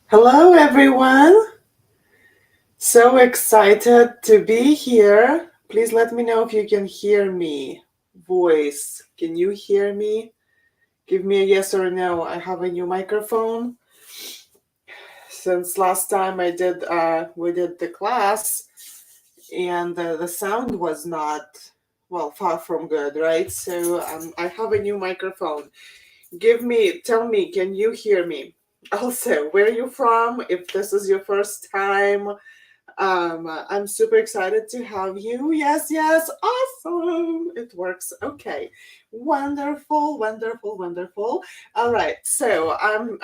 Hello, everyone. So excited to be here. Please let me know if you can hear me. Voice, can you hear me? Give me a yes or no. I have a new microphone. Since last time we did the class, and the sound was not, well, far from good, right? So I have a new microphone. Tell me, can you hear me? Also, where are you from? If this is your first time, I'm super excited to have you. Yes, yes, awesome. It works. Okay. Wonderful, wonderful, wonderful. All right. So I'm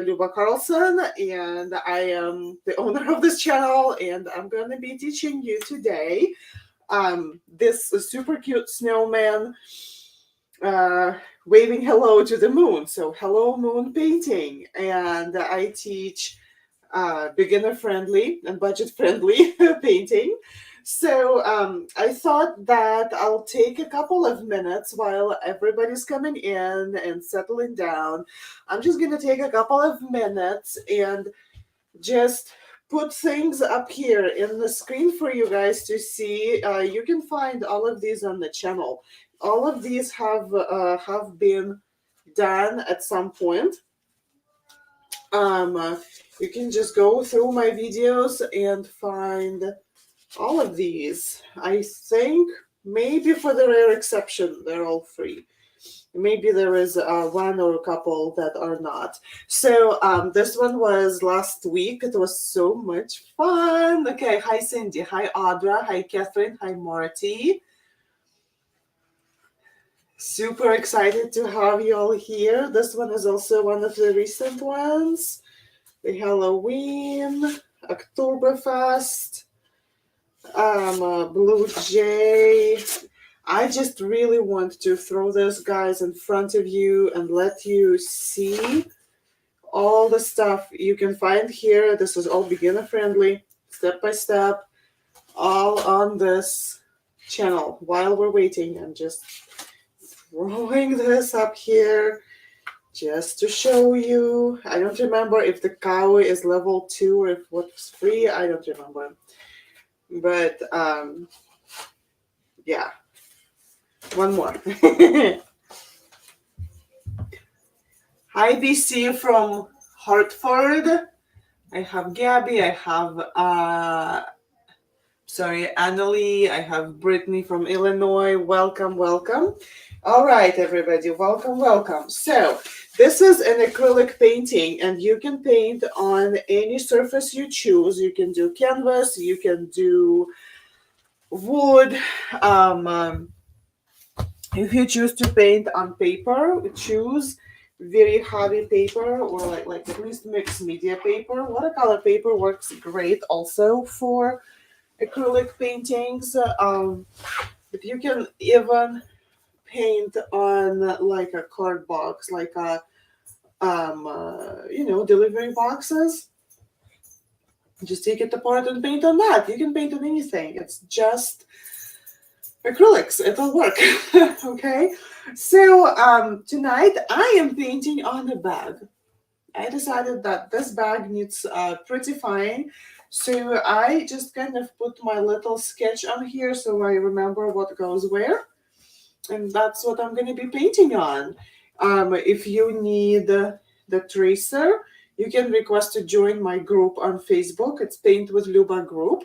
Luba Carlson, and I am the owner of this channel, and I'm going to be teaching you today this super cute snowman uh, waving hello to the moon. So, hello, moon painting. And I teach beginner friendly and budget friendly painting. So I thought that I'll take a couple of minutes while everybody's coming in and settling down. I'm just going to take a couple of minutes and just put things up here in the screen for you guys to see. You can find all of these on the channel. All of these have been done at some point. You can just go through my videos and find all of these. I think maybe for the rare exception, they're all free. Maybe there is one or a couple that are not. So this one was last week. It was so much fun. Okay, hi Cindy, hi Audra, hi Catherine, hi Marty. Super excited to have you all here. This one is also one of the recent ones. The Halloween, Oktoberfest, Blue Jay. I just really want to throw those guys in front of you and let you see all the stuff you can find here. This is all beginner friendly, step by step, all on this channel. While we're waiting, I'm just throwing this up here just to show you. I don't remember if the cow is level 2 or if what's free. I don't remember. But yeah, one more. Hi, BC from Hartford. I have Gabby. I have Annalie. I have Brittany from Illinois. Welcome, welcome. All right, everybody, welcome, welcome. So this is an acrylic painting, and you can paint on any surface you choose. You can do canvas, you can do wood. If you choose to paint on paper, choose very heavy paper or like at least mixed media paper. Watercolor paper works great also for acrylic paintings. But you can even paint on like a card box, like a delivery boxes. Just take it apart and paint on that. You can paint on anything. It's just acrylics. It'll work. Okay. So tonight I am painting on a bag. I decided that this bag needs prettifying. So I just kind of put my little sketch on here so I remember what goes where. And that's what I'm going to be painting on. If you need the tracer, you can request to join my group on Facebook. It's Paint with Luba group.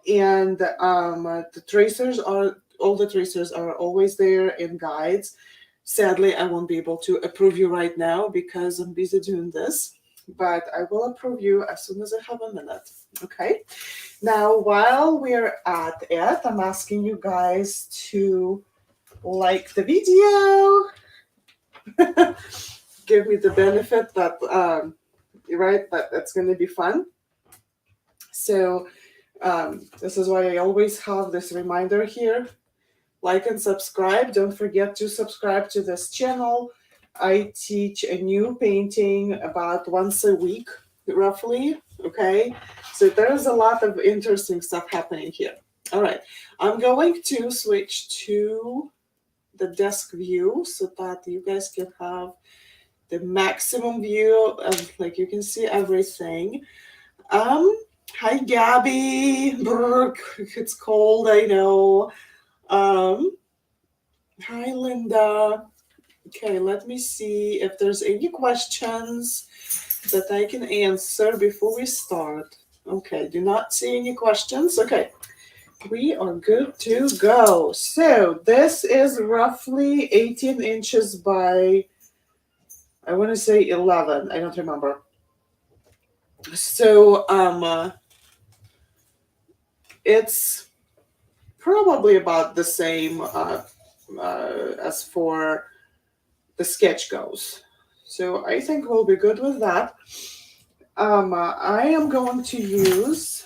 And all the tracers are always there in guides. Sadly, I won't be able to approve you right now because I'm busy doing this, but I will approve you as soon as I have a minute. Okay. Now, while we're at it, I'm asking you guys to like the video. Give me the benefit that that it's going to be fun. So this is why I always have this reminder here. Like and subscribe. Don't forget to subscribe to this channel. I teach a new painting about once a week, roughly. Okay, so there's a lot of interesting stuff happening here. All right, I'm going to switch to the desk view so that you guys can have the maximum view of, like, you can see everything. Hi Gabby. Brr, it's cold, I know. Hi Linda. Okay, let me see if there's any questions that I can answer before we start. Okay, do not see any questions. Okay, we are good to go. So this is roughly 18 inches by, I want to say 11. I don't remember. So it's probably about the same as for the sketch goes. So I think we'll be good with that. I am going to use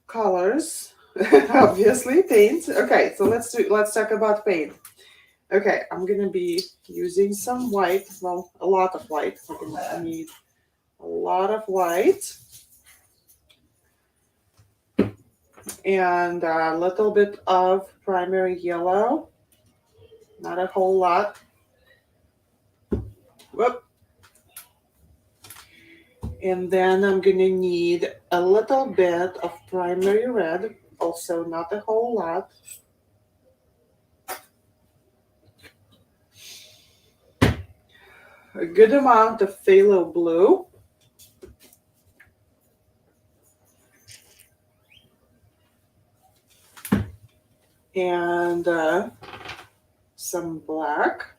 colors, obviously paint. Okay, so let's talk about paint. Okay, I'm gonna be using some white. Well, a lot of white. We're gonna need a lot of white and a little bit of primary yellow. Not a whole lot. Whoop. And then I'm gonna need a little bit of primary red. Also, not a whole lot. A good amount of phthalo blue. And some black.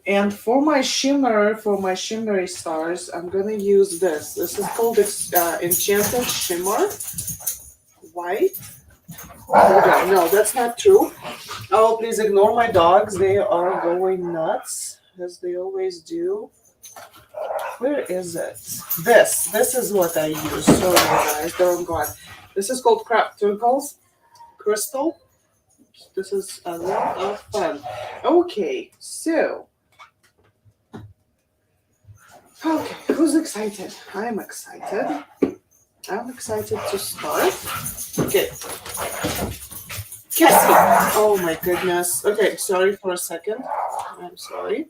And for my shimmery stars, I'm gonna use this. This is called Enchanted Shimmer White. Okay, no, that's not true. Oh, please ignore my dogs. They are going nuts, as they always do. Where is it? This is what I use. Sorry, guys, they're gone. This is called Crap Twinkles Crystal. This is a lot of fun. Okay, so. Okay, who's excited? I'm excited. I'm excited to start. Okay. Kiss me. Oh my goodness. Okay, sorry for a second. I'm sorry.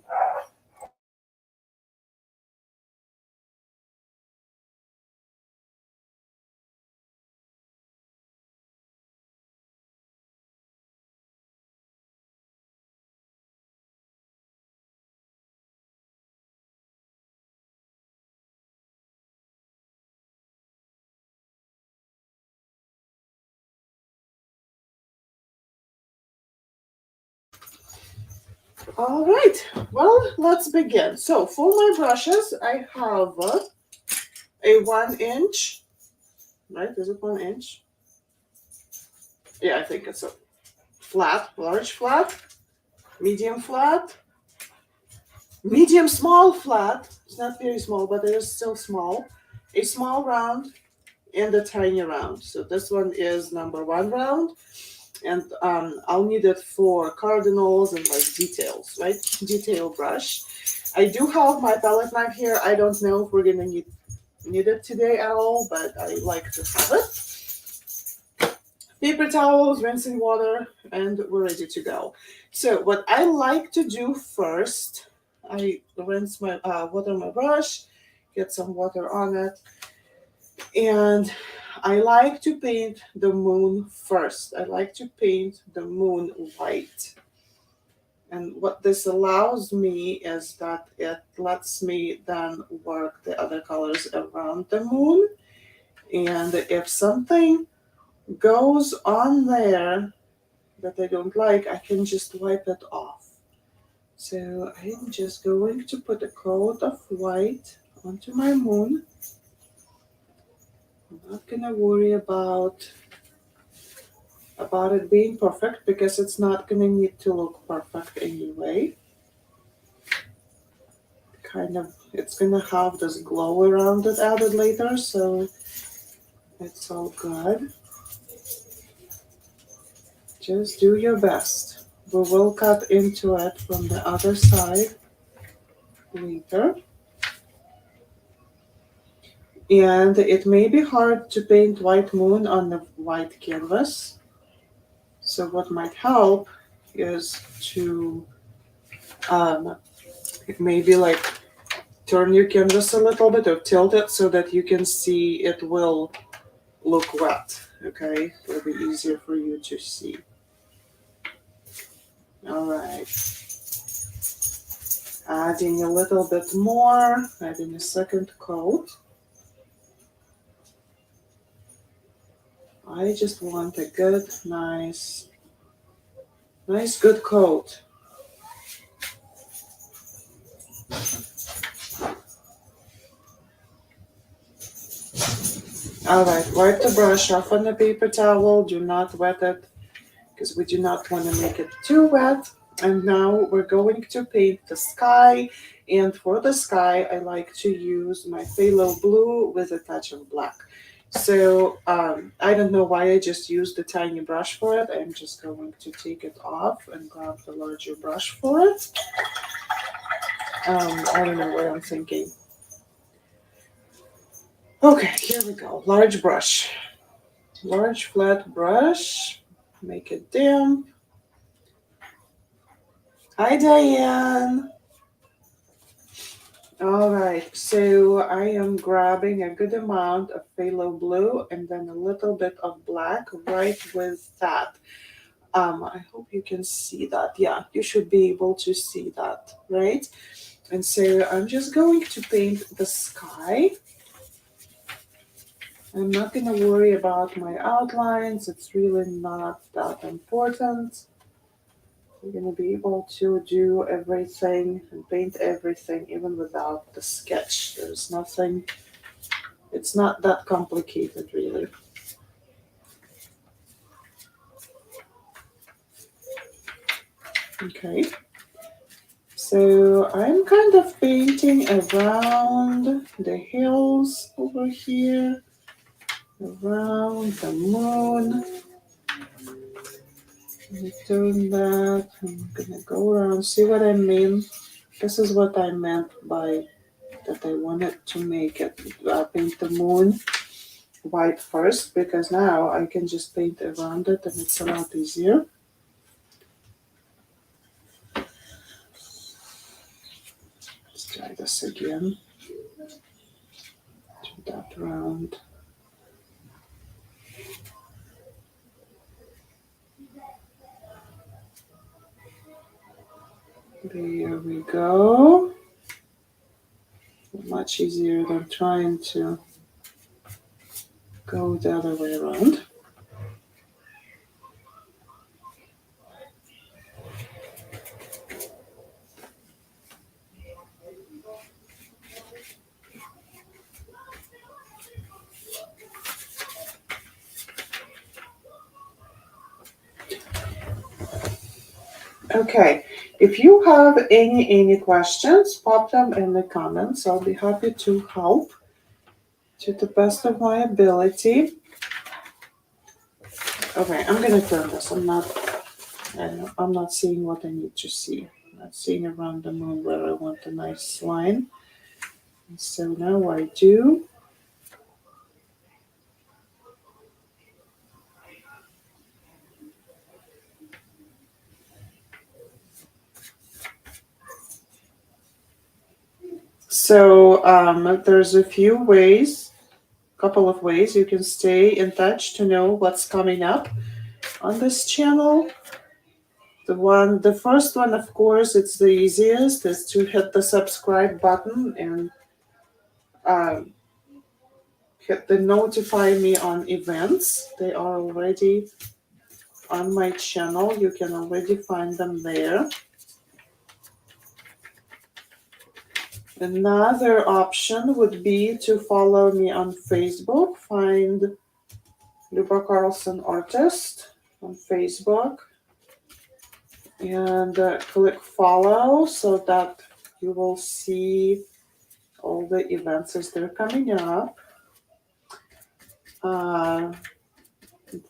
All right, well, let's begin. So for my brushes, I have a 1 inch, right? Is it 1 inch? Yeah, I think it's a flat, large flat, medium flat, medium small flat. It's not very small, but it is still small. A small round and a tiny round. So this one is number 1 round. And I'll need it for cardinals and like details, right? Detail brush. I do have my palette knife here. I don't know if we're gonna need it today at all, but I like to have it. Paper towels, rinsing water, and we're ready to go. So what I like to do first, I rinse my water my brush, get some water on it, and I like to paint the moon first. I like to paint the moon white. And what this allows me is that it lets me then work the other colors around the moon. And if something goes on there that I don't like, I can just wipe it off. So I'm just going to put a coat of white onto my moon. I'm not gonna worry about it being perfect because it's not gonna need to look perfect anyway. Kind of, it's gonna have this glow around it added later, so it's all good. Just do your best. We will cut into it from the other side later. And it may be hard to paint white moon on the white canvas. So what might help is to maybe like turn your canvas a little bit or tilt it so that you can see it will look wet. Okay, it'll be easier for you to see. All right. Adding a little bit more, adding a second coat. I just want a good, nice good coat. All right, wipe the brush off on the paper towel. Do not wet it because we do not want to make it too wet. And now we're going to paint the sky. And for the sky, I like to use my phthalo blue with a touch of black. So I don't know why I just used a tiny brush for it. I'm just going to take it off and grab the larger brush for it. I don't know what I'm thinking. Okay, here we go. Large brush. Large flat brush. Make it damp. Hi, Diane. All right, so I am grabbing a good amount of phthalo blue and then a little bit of black right with that. I hope you can see that. Yeah, you should be able to see that, right? And so I'm just going to paint the sky. I'm not going to worry about my outlines. It's really not that important. I'm going to be able to do everything and paint everything even without the sketch. There's nothing, it's not that complicated really. Okay, so I'm kind of painting around the hills over here, around the moon. Let me turn that. I'm gonna go around, see what I mean. This is what I meant by that I wanted to make it, paint the moon white first, because now I can just paint around it and it's a lot easier. Let's try this again. Turn that around. There we go. Much easier than trying to go the other way around. Okay, if you have any questions, pop them in the comments. I'll be happy to help to the best of my ability. Okay, I'm gonna turn this. I'm not seeing what I need to see. I'm not seeing around the moon where I want a nice line. And so now I do. So there's a couple of ways you can stay in touch to know what's coming up on this channel. The first one, of course, it's the easiest, is to hit the subscribe button and hit the notify me on events. They are already on my channel. You can already find them there. Another option would be to follow me on Facebook. Find Luba Carlson Artist on Facebook and click follow so that you will see all the events as they're coming up.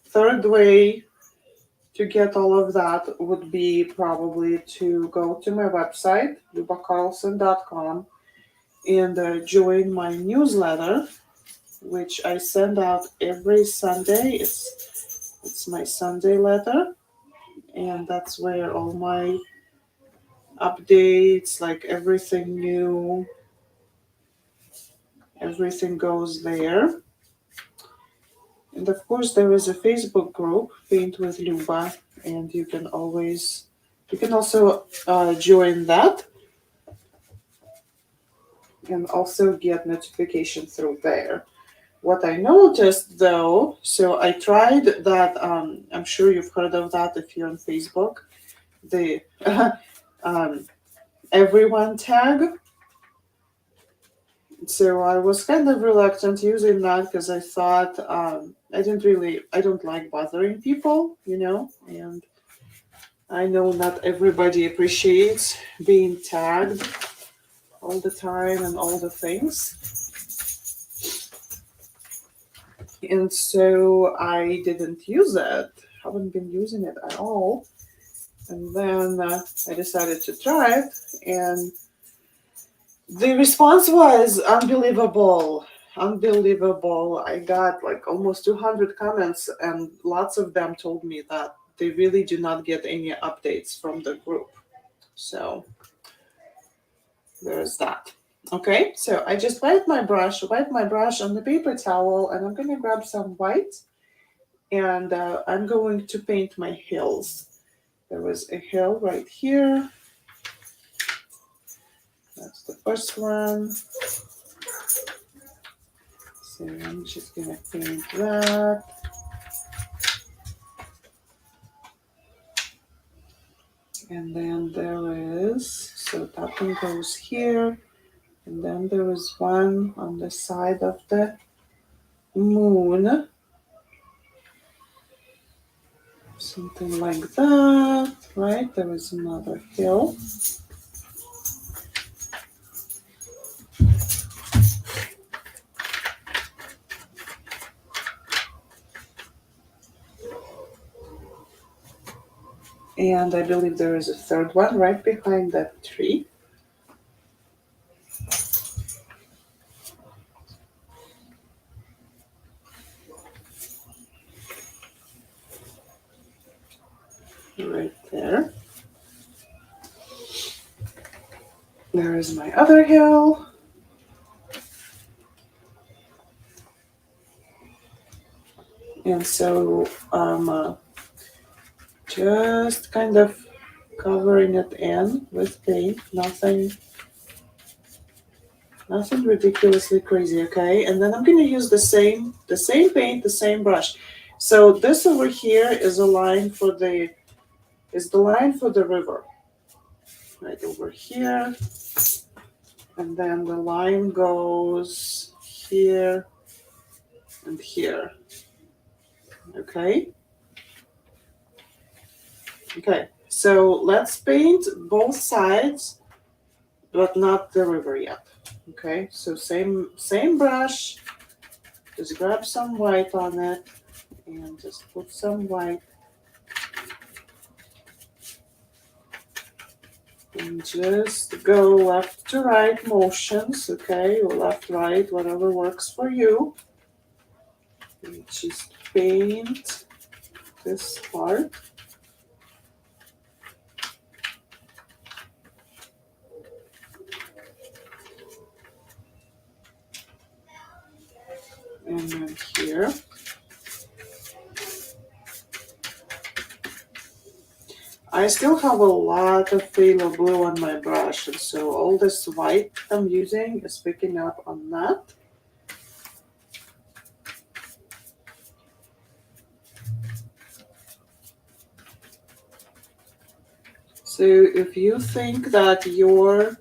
Third way to get all of that would be probably to go to my website, lubacarlson.com, and join my newsletter, which I send out every Sunday. It's my Sunday letter. and that's where all my updates, like everything new, everything goes there. And of course, there is a Facebook group, Paint with Luba, and you can also join that and also get notification through there. What I noticed though, so I tried that, I'm sure you've heard of that if you're on Facebook, the um, everyone tag. So I was kind of reluctant using that because I thought I don't like bothering people, and I know not everybody appreciates being tagged all the time and all the things. And so I didn't use it, haven't been using it at all. And then I decided to try it, and the response was unbelievable. Unbelievable. I got like almost 200 comments, and lots of them told me that they really do not get any updates from the group. So there's that. Okay, so I just wipe my brush on the paper towel, and I'm going to grab some white, and I'm going to paint my hills. There was a hill right here. That's the first one. So I'm just going to paint that. And then there is, so that one goes here. And then there is one on the side of the moon. Something like that, right? There is another hill. And I believe there is a third one right behind that tree. Right there. There is my other hill. And so just kind of covering it in with paint, nothing ridiculously crazy, okay? And then I'm gonna use the same paint, the same brush. So this over here is the line for the river, right over here. And then the line goes here and here, okay? Okay, so let's paint both sides, but not the river yet. Okay, so same brush, just grab some white on it and just put some white and just go left to right motions, okay, or left, right, whatever works for you. And just paint this part. And then here. I still have a lot of phthalo blue on my brush, and so all this white I'm using is picking up on that. So if you think that your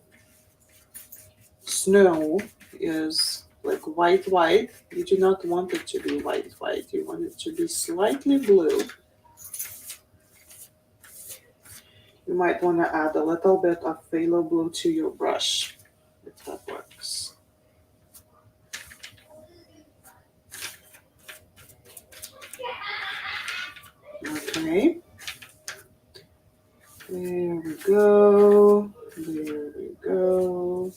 snow is like white, you do not want it to be white. You want it to be slightly blue. You might want to add a little bit of phthalo blue to your brush, if that works. Okay. There we go. There we go.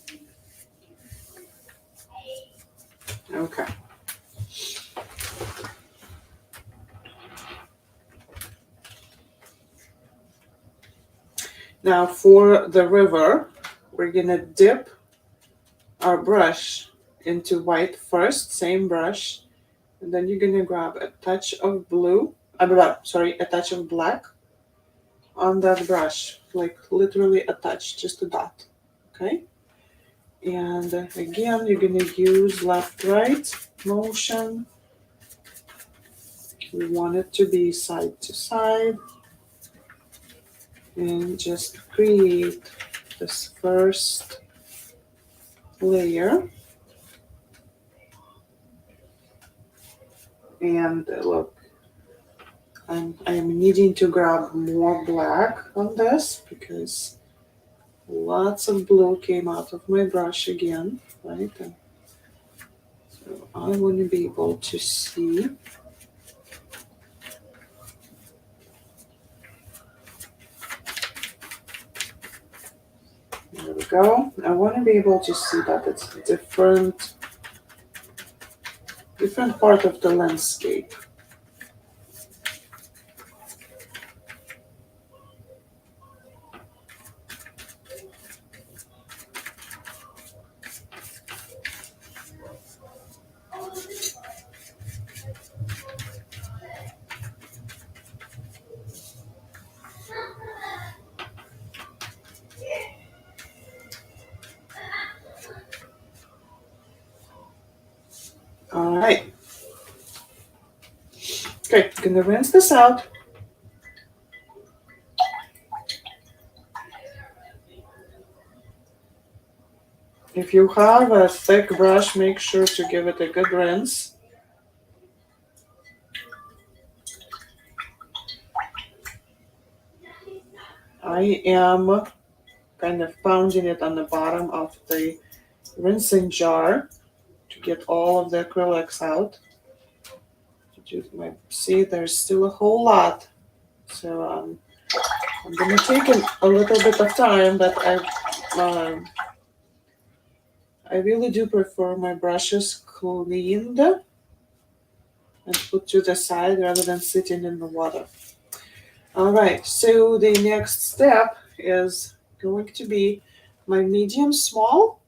Okay. Now for the river, we're gonna dip our brush into white first, same brush, and then you're gonna grab a touch of blue, a touch of black on that brush, like literally a touch, just a dot, okay? And again, you're gonna use left-right motion. We want it to be side to side, and just create this first layer. And look, I'm needing to grab more black on this because lots of blue came out of my brush again, right? And so I want to be able to see. There we go. I want to be able to see that it's a different part of the landscape. All right. Okay, I'm gonna rinse this out. If you have a thick brush, make sure to give it a good rinse. I am kind of pounding it on the bottom of the rinsing jar to get all of the acrylics out. You might see there's still a whole lot. So I'm gonna take a little bit of time, but I really do prefer my brushes cleaned and put to the side rather than sitting in the water. All right, so the next step is going to be my medium small.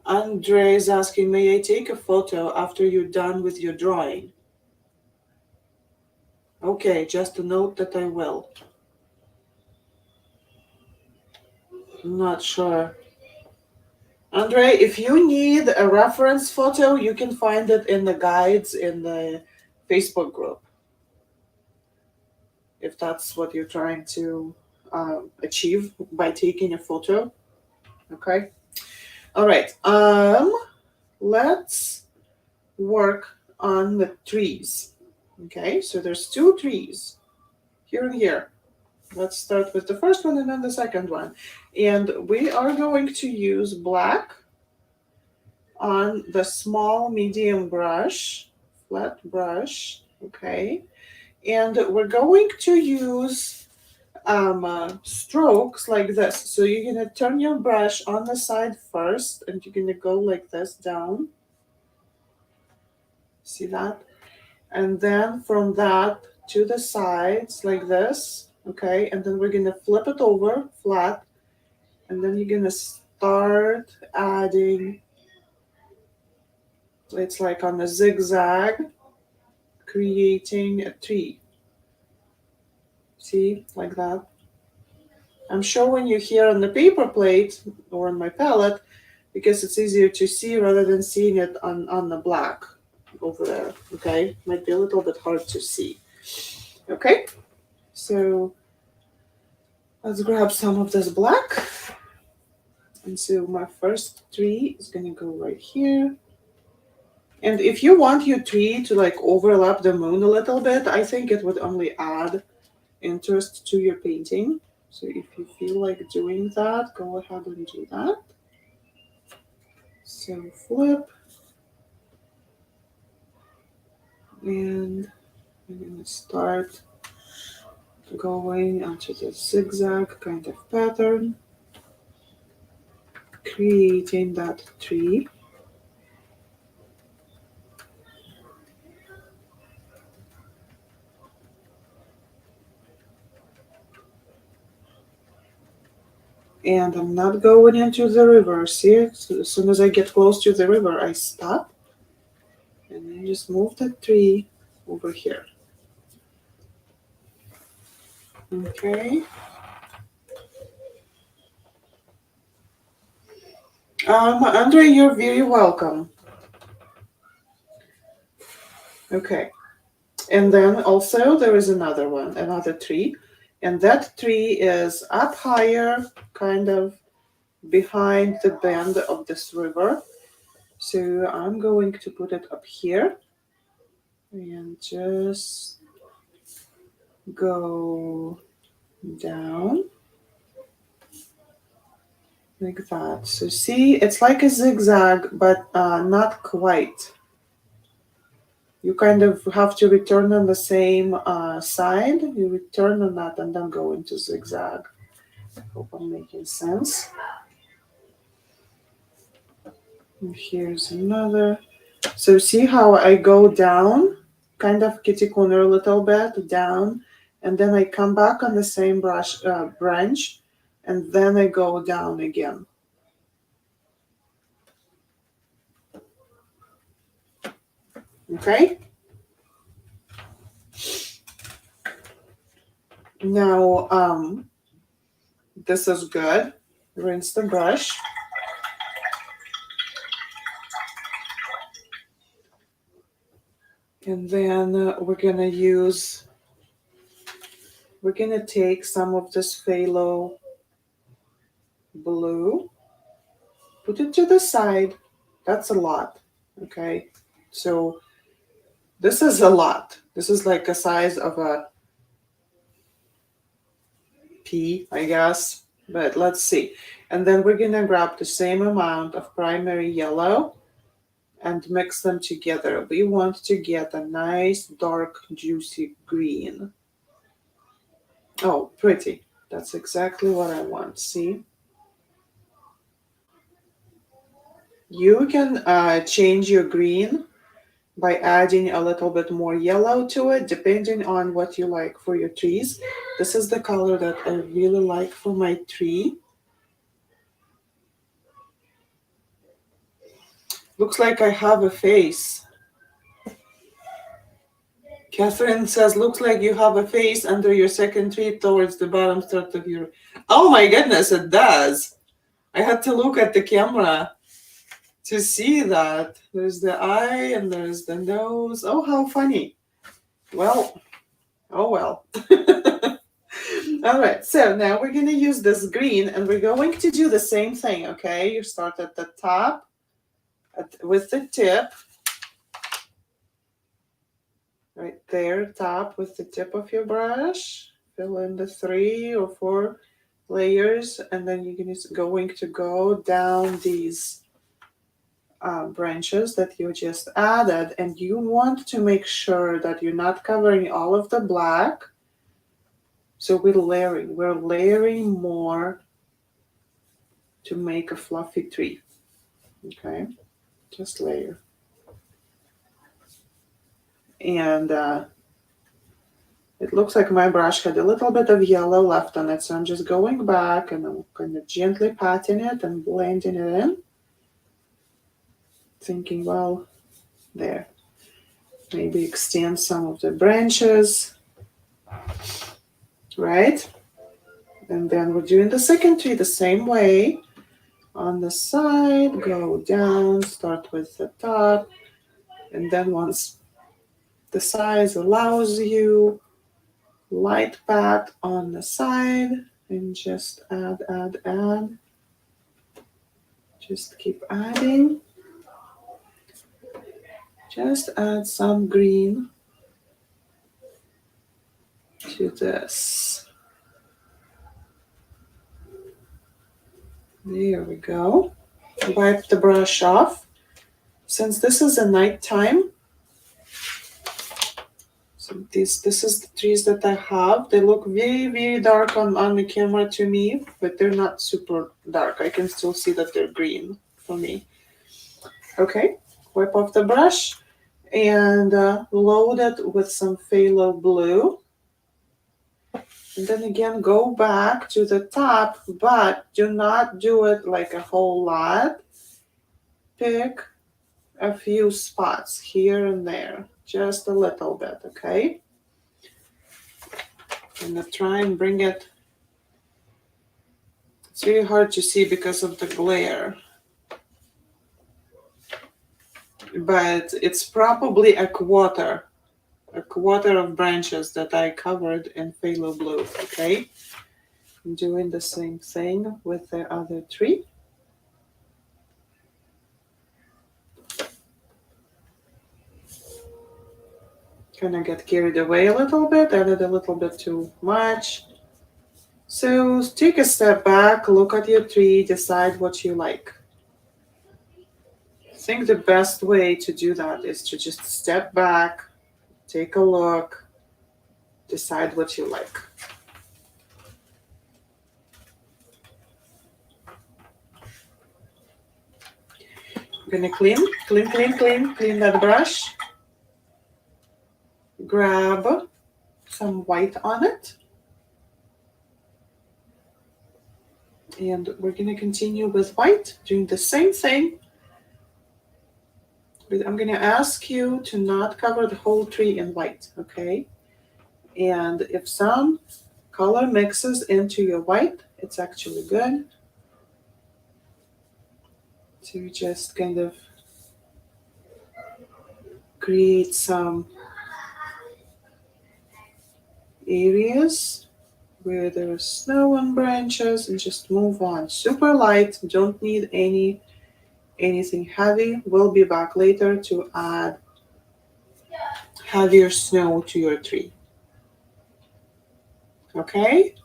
Andre is asking, may I take a photo after you're done with your drawing? Okay, just a note that I will. I'm not sure. Andre, if you need a reference photo, you can find it in the guides in the Facebook group. If that's what you're trying to achieve by taking a photo. Okay. All right. Let's work on the trees. Okay, so there's two trees here and here. Let's start with the first one and then the second one. And we are going to use black on the small medium brush, flat brush, okay? And we're going to use strokes like this. So you're gonna turn your brush on the side first and you're gonna go like this down. See that? And then from that to the sides like this, okay? And then we're gonna flip it over flat and then you're gonna start adding, it's like on a zigzag, creating a tree. See, like that. I'm showing you here on the paper plate or on my palette because it's easier to see rather than seeing it on the black over there, okay? Might be a little bit hard to see, okay? So let's grab some of this black. And so my first tree is gonna go right here. And if you want your tree to like overlap the moon a little bit, I think it would only add interest to your painting. So if you feel like doing that, go ahead and do that. So flip. And I'm gonna start going onto the zigzag kind of pattern, creating that tree. And I'm not going into the river. See, so as soon as I get close to the river, I stop and then just move the tree over here. Okay. Andre, you're very welcome. Okay. And then also there is another one, another tree. And that tree is up higher, kind of behind the bend of this river. So I'm going to put it up here and just go down like that. So see, it's like a zigzag, but not quite. You kind of have to return on the same side. You return on that and then go into zigzag. Hope I'm making sense. And here's another. So see how I go down, kind of kitty corner a little bit down, and then I come back on the same branch, and then I go down again. Okay. Now, this is good. Rinse the brush. And then we're going to take some of this phthalo blue, put it to the side. That's a lot. Okay. So this is a lot. This is like a size of a pea, I guess. But let's see. And then we're going to grab the same amount of primary yellow and mix them together. We want to get a nice, dark, juicy green. Oh, pretty. That's exactly what I want. See? You can change your green by adding a little bit more yellow to it, depending on what you like for your trees. This is the color that I really like for my tree. Looks like I have a face. Catherine says, looks like you have a face under your second tree towards the bottom start of your... Oh my goodness, it does. I had to look at the camera to see that. There's the eye and there's the nose. Oh, how funny. Well, oh well. All right, so now we're going to use this green and we're going to do the same thing, okay? You start at the top with the tip. Right there, top with the tip of your brush. Fill in the 3 or 4 layers, and then you're going to go down these branches that you just added, and you want to make sure that you're not covering all of the black. So we're layering more to make a fluffy tree. Okay, just layer. And it looks like my brush had a little bit of yellow left on it, so I'm just going back and I'm kind of gently patting it and blending it in. Thinking, well, there. Maybe extend some of the branches, right? And then we're doing the second tree the same way. On the side, go down, start with the top, and then once the size allows you, light pat on the side and just add. Just keep adding. Just add some green to this. There we go. Wipe the brush off. Since this is a nighttime, so this is the trees that I have. They look very, very dark on the camera to me, but they're not super dark. I can still see that they're green for me. Okay, wipe off the brush and load it with some phthalo blue. And then again, go back to the top, but do not do it like a whole lot. Pick a few spots here and there, just a little bit, okay? And try and bring it. It's really hard to see because of the glare, but it's probably a quarter of branches that I covered in phthalo blue, okay? I'm doing the same thing with the other tree. Kind of get carried away a little bit, added a little bit too much. So take a step back, look at your tree, decide what you like. I think the best way to do that is to just step back, take a look, decide what you like. I'm gonna clean that brush. Grab some white on it. And we're gonna continue with white, doing the same thing. But I'm gonna ask you to not cover the whole tree in white, okay? And if some color mixes into your white, it's actually good. To just kind of create some areas where there's snow on branches and just move on. Super light, don't need anything heavy. We'll be back later to add heavier snow to your tree. Okay?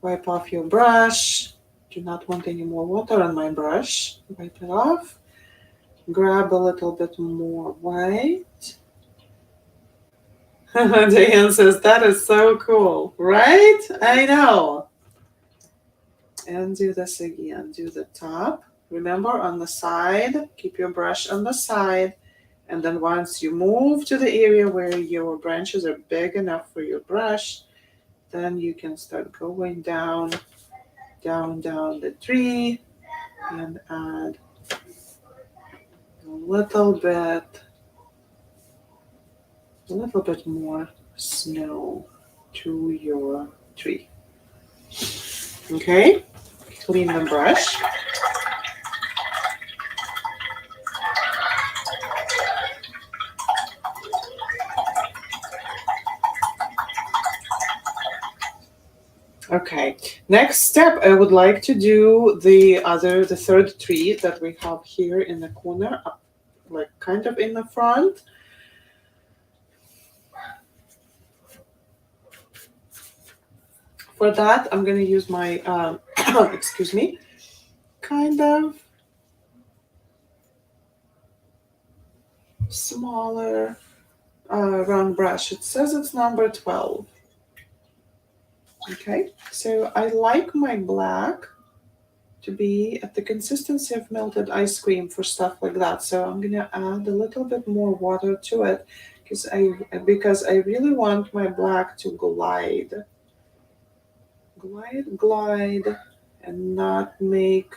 Wipe off your brush. Do not want any more water on my brush. Wipe it off. Grab a little bit more white. Diane says, that is so cool, right? I know. And do this again. Do the top. Remember, on the side, keep your brush on the side. And then once you move to the area where your branches are big enough for your brush, then you can start going down the tree and add a little bit more snow to your tree. Okay, clean the brush. Okay, next step, I would like to do the third tree that we have here in the corner, like kind of in the front. For that, I'm going to use my, excuse me, kind of smaller round brush. It says it's number 12. Okay, so I like my black to be at the consistency of melted ice cream for stuff like that. So I'm gonna add a little bit more water to it because I really want my black to glide, and not make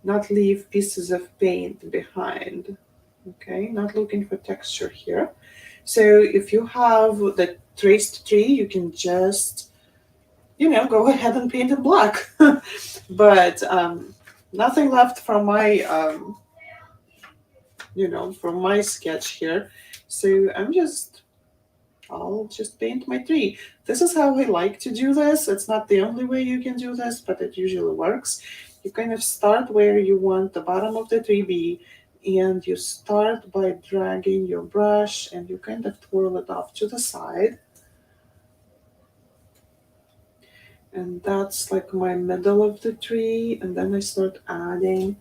not leave pieces of paint behind. Okay, not looking for texture here. So if you have the traced tree, you can just, go ahead and paint it black. But nothing left from my, from my sketch here. So I'll just paint my tree. This is how I like to do this. It's not the only way you can do this, but it usually works. You kind of start where you want the bottom of the tree be, and you start by dragging your brush and you kind of twirl it off to the side. And that's like my middle of the tree, and then I start adding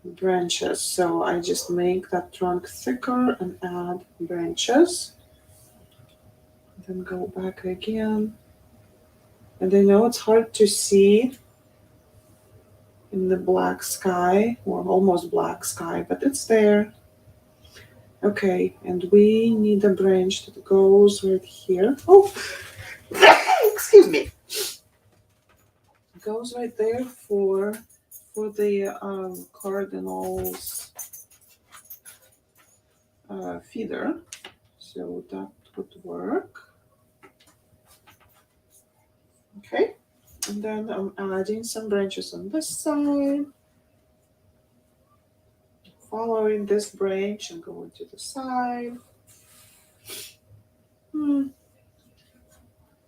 branches. So I just make that trunk thicker and add branches. Then go back again. And I know it's hard to see in the black sky, or almost black sky, but it's there. Okay, and we need a branch that goes right here. Oh, excuse me. Goes right there for the cardinals feeder. So that would work. Okay, and then I'm adding some branches on this side. Following this branch and going to the side.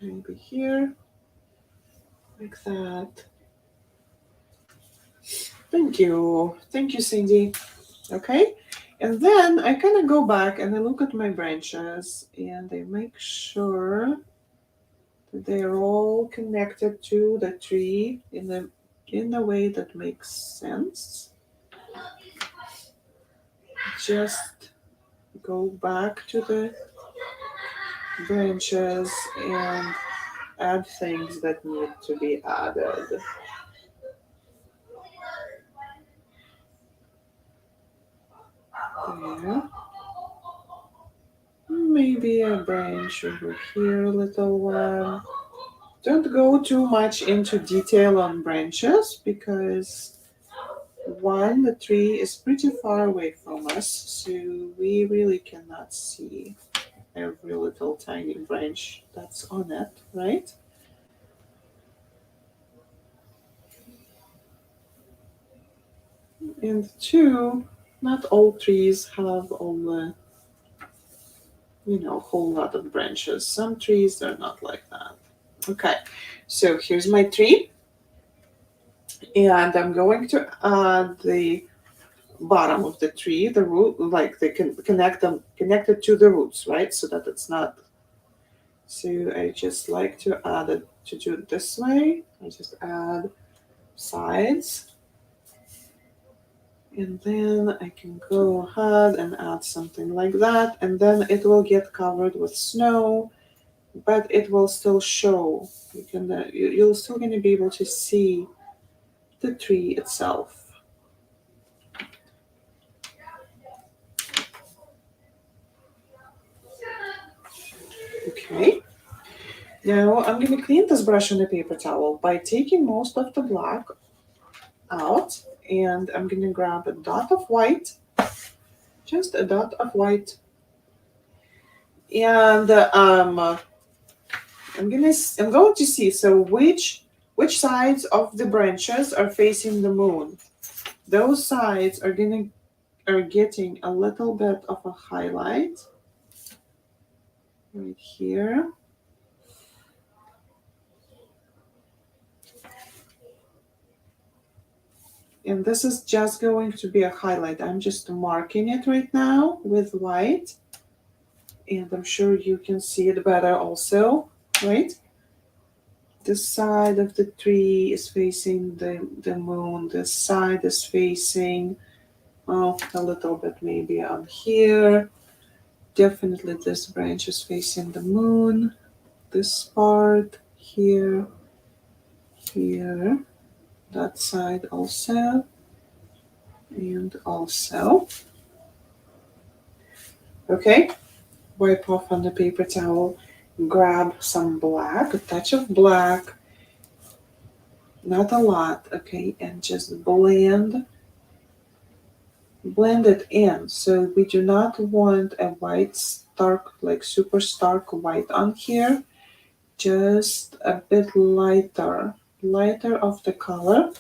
Maybe here, like that. Thank you, Cindy. Okay, and then I kind of go back and I look at my branches and I make sure that they are all connected to the tree in a way that makes sense. Just go back to the branches and add things that need to be added. There. Maybe a branch over here, a little one. Don't go too much into detail on branches because one, the tree is pretty far away from us, so we really cannot see every little tiny branch that's on it, right? And two, not all trees have all the, whole lot of branches. Some trees are not like that. Okay, so here's my tree. And I'm going to add the bottom of the tree, the root, like they can connect it to the roots, right? So that it's not. So I just like to add it to do it this way. I just add sides, and then I can go ahead and add something like that, and then it will get covered with snow, but it will still show. You'll still gonna be able to see the tree itself. Okay. Now I'm going to clean this brush on a paper towel by taking most of the black out, and I'm going to grab a dot of white, just a dot of white, and I'm going to see so which sides of the branches are facing the moon. Those sides are getting a little bit of a highlight right here. And this is just going to be a highlight. I'm just marking it right now with white. And I'm sure you can see it better also, right? This side of the tree is facing the moon. This side is facing, a little bit maybe on here. Definitely this branch is facing the moon. This part here, here, that side also, and also. Okay, wipe off on the paper towel, grab some black, a touch of black, not a lot, okay, and just blend it in. So we do not want a white stark, like super stark white on here, just a bit lighter of the color,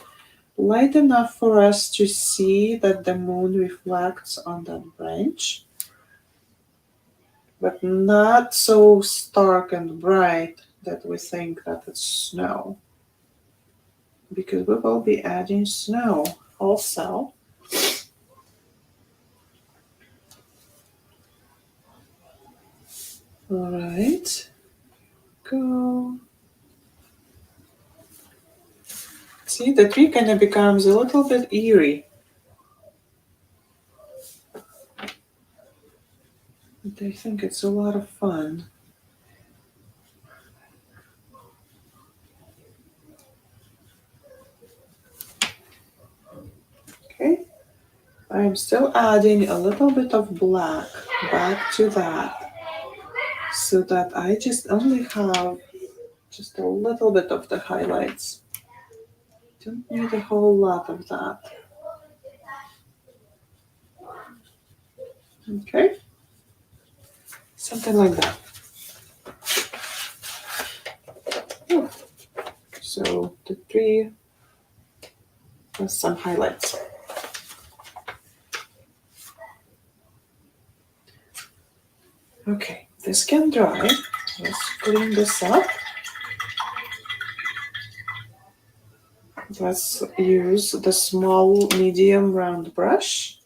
light enough for us to see that the moon reflects on that branch, but not so stark and bright that we think that it's snow, because we will be adding snow also. All right, go. See, the tree kind of becomes a little bit eerie. But I think it's a lot of fun. Okay, I'm still adding a little bit of black back to that so that I just only have just a little bit of the highlights. Don't need a whole lot of that. Okay, something like that. Ooh. So the tree has some highlights. Okay, this can dry. Let's clean this up. Let's use the small medium round brush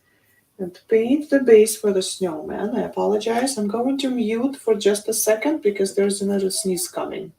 and paint the base for the snowman. I apologize. I'm going to mute for just a second because there's another sneeze coming.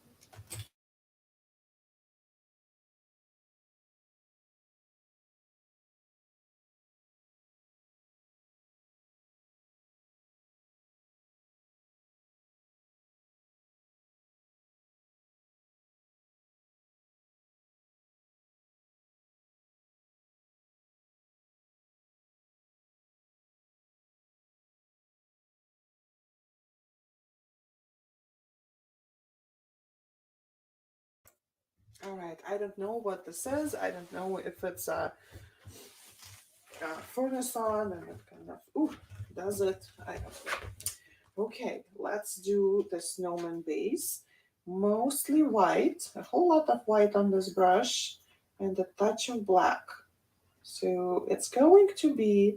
All right, I don't know what this is. I don't know if it's a furnace on and it kind of, ooh, does it? I don't know. Okay, let's do the snowman base. Mostly white, a whole lot of white on this brush and a touch of black. So it's going to be,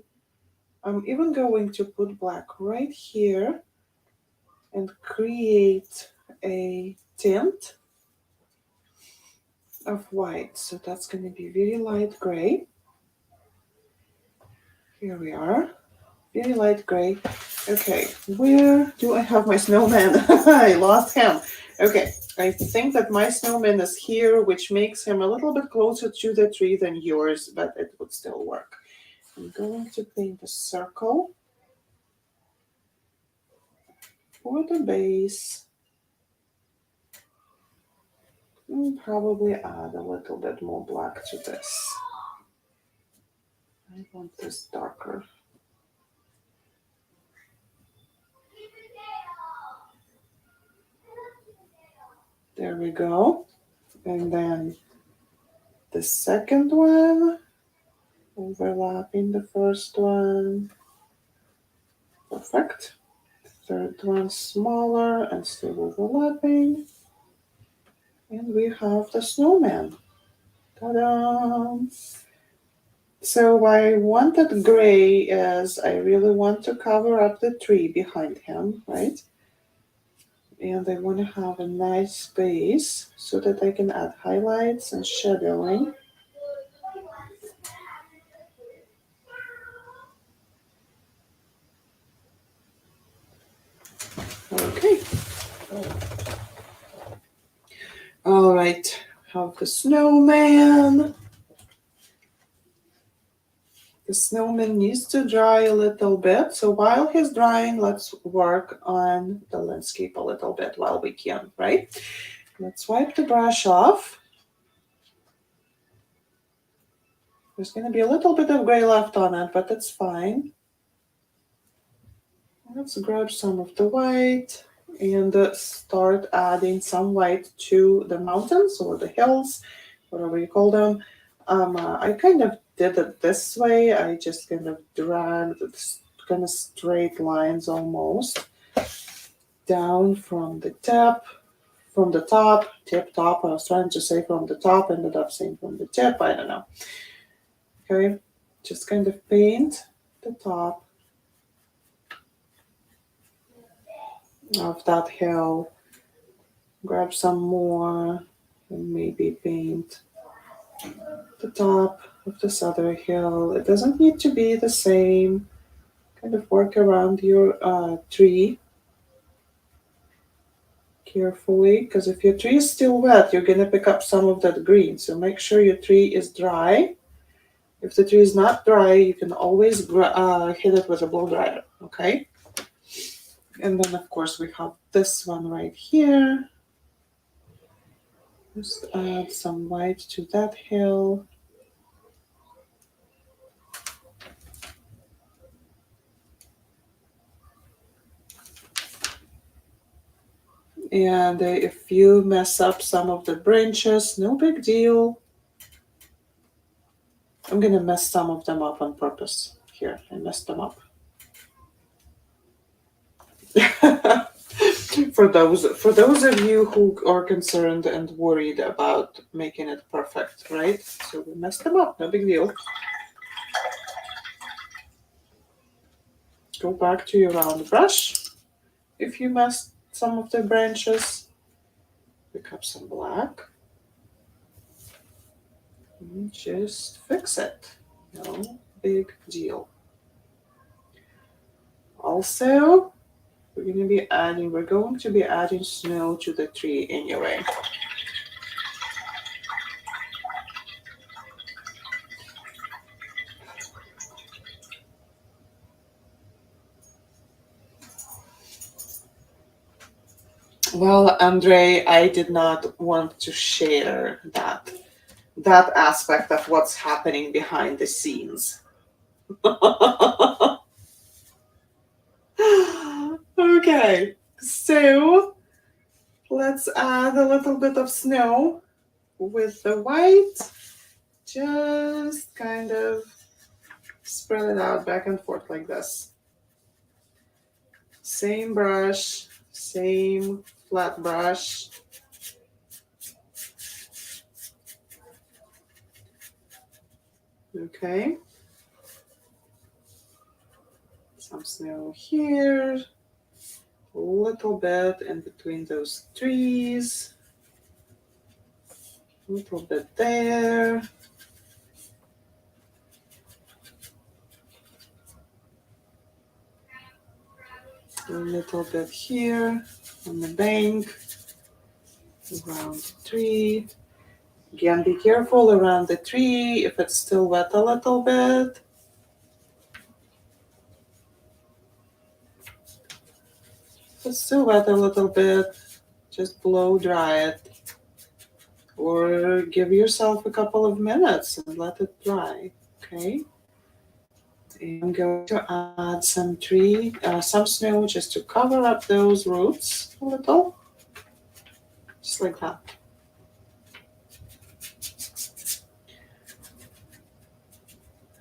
I'm even going to put black right here and create a tint of white. So that's going to be very light gray. Here we are, very light gray. Okay, where do I have my snowman? I lost him. Okay, I think that my snowman is here, which makes him a little bit closer to the tree than yours, but it would still work. I'm going to paint a circle for the base. Probably add a little bit more black to this. I want this darker. There we go. And then the second one, overlapping the first one. Perfect. Third one smaller and still overlapping. And we have the snowman. Ta-da! So why I wanted gray is I really want to cover up the tree behind him, right? And I want to have a nice space so that I can add highlights and shadowing. Okay. All right. Have the snowman. The snowman needs to dry a little bit. So while he's drying, let's work on the landscape a little bit while we can, right? Let's wipe the brush off. There's going to be a little bit of gray left on it, but that's fine. Let's grab some of the white and start adding some white to the mountains or the hills, whatever you call them. I kind of did it this way. I just kind of dragged kind of straight lines almost down from the top. Tip top. I was trying to say from the top, ended up saying from the tip. I don't know. Okay, just kind of paint the top of that hill. Grab some more and maybe paint the top of this other hill. It doesn't need to be the same. Kind of work around your tree carefully, because if your tree is still wet, you're going to pick up some of that green. So make sure your tree is dry. If the tree is not dry, you can always hit it with a blow dryer, okay? And then, of course, we have this one right here. Just add some white to that hill. And if you mess up some of the branches, no big deal. I'm gonna mess some of them up on purpose. Here, I messed them up. For those of you who are concerned and worried about making it perfect, right? So we messed them up, no big deal. Go back to your round brush. If you messed some of the branches, pick up some black and just fix it. No big deal. Also, we're going to be adding snow to the tree anyway. Well, Andre, I did not want to share that aspect of what's happening behind the scenes. Okay, so let's add a little bit of snow with the white. Just kind of spread it out back and forth like this. Same brush, same flat brush. Okay. Some snow here. A little bit in between those trees. A little bit there. A little bit here on the bank. Around the tree. Again, be careful around the tree if it's still wet a little bit. If it's still wet a little bit, just blow dry it. Or give yourself a couple of minutes and let it dry, okay? And I'm going to add some snow just to cover up those roots a little. Just like that.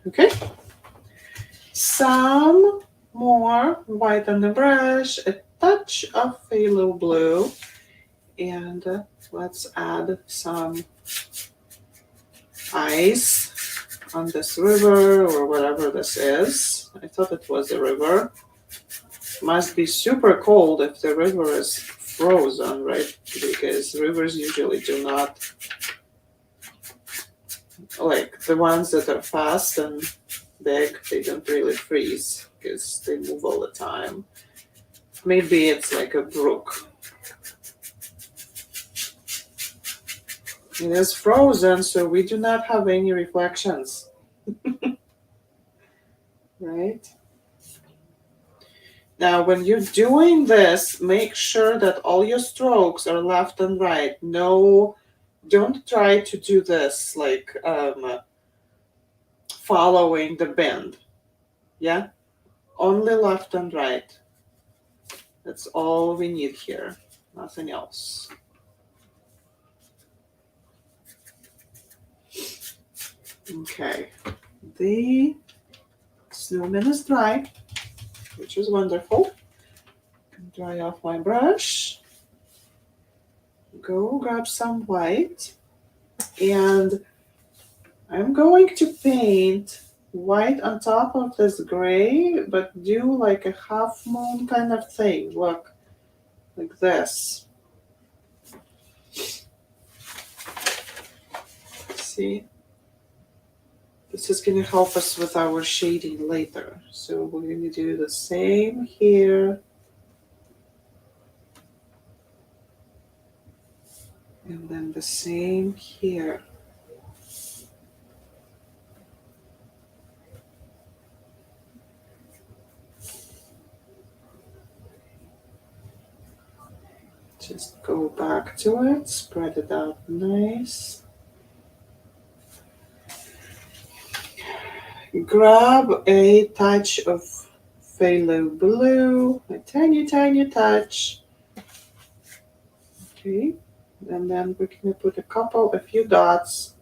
Okay. Some more white on the brush, a touch of phthalo blue, and let's add some ice on this river or whatever this is. I thought it was a river. Must be super cold if the river is frozen, right? Because rivers usually do not, like the ones that are fast and big, they don't really freeze because they move all the time. Maybe it's like a brook. It is frozen, so we do not have any reflections. Right? Now, when you're doing this, make sure that all your strokes are left and right. No, don't try to do this like following the bend. Yeah? Only left and right. That's all we need here. Nothing else. Okay. The snowman is dry, which is wonderful. Dry off my brush. Go grab some white. And I'm going to paint white on top of this gray, but do like a half moon kind of thing. Look, like this. See? This is going to help us with our shading later. So we're going to do the same here. And then the same here. Just go back to it, spread it out nice. Grab a touch of phthalo blue, a tiny, tiny touch. Okay, and then we're gonna put a few dots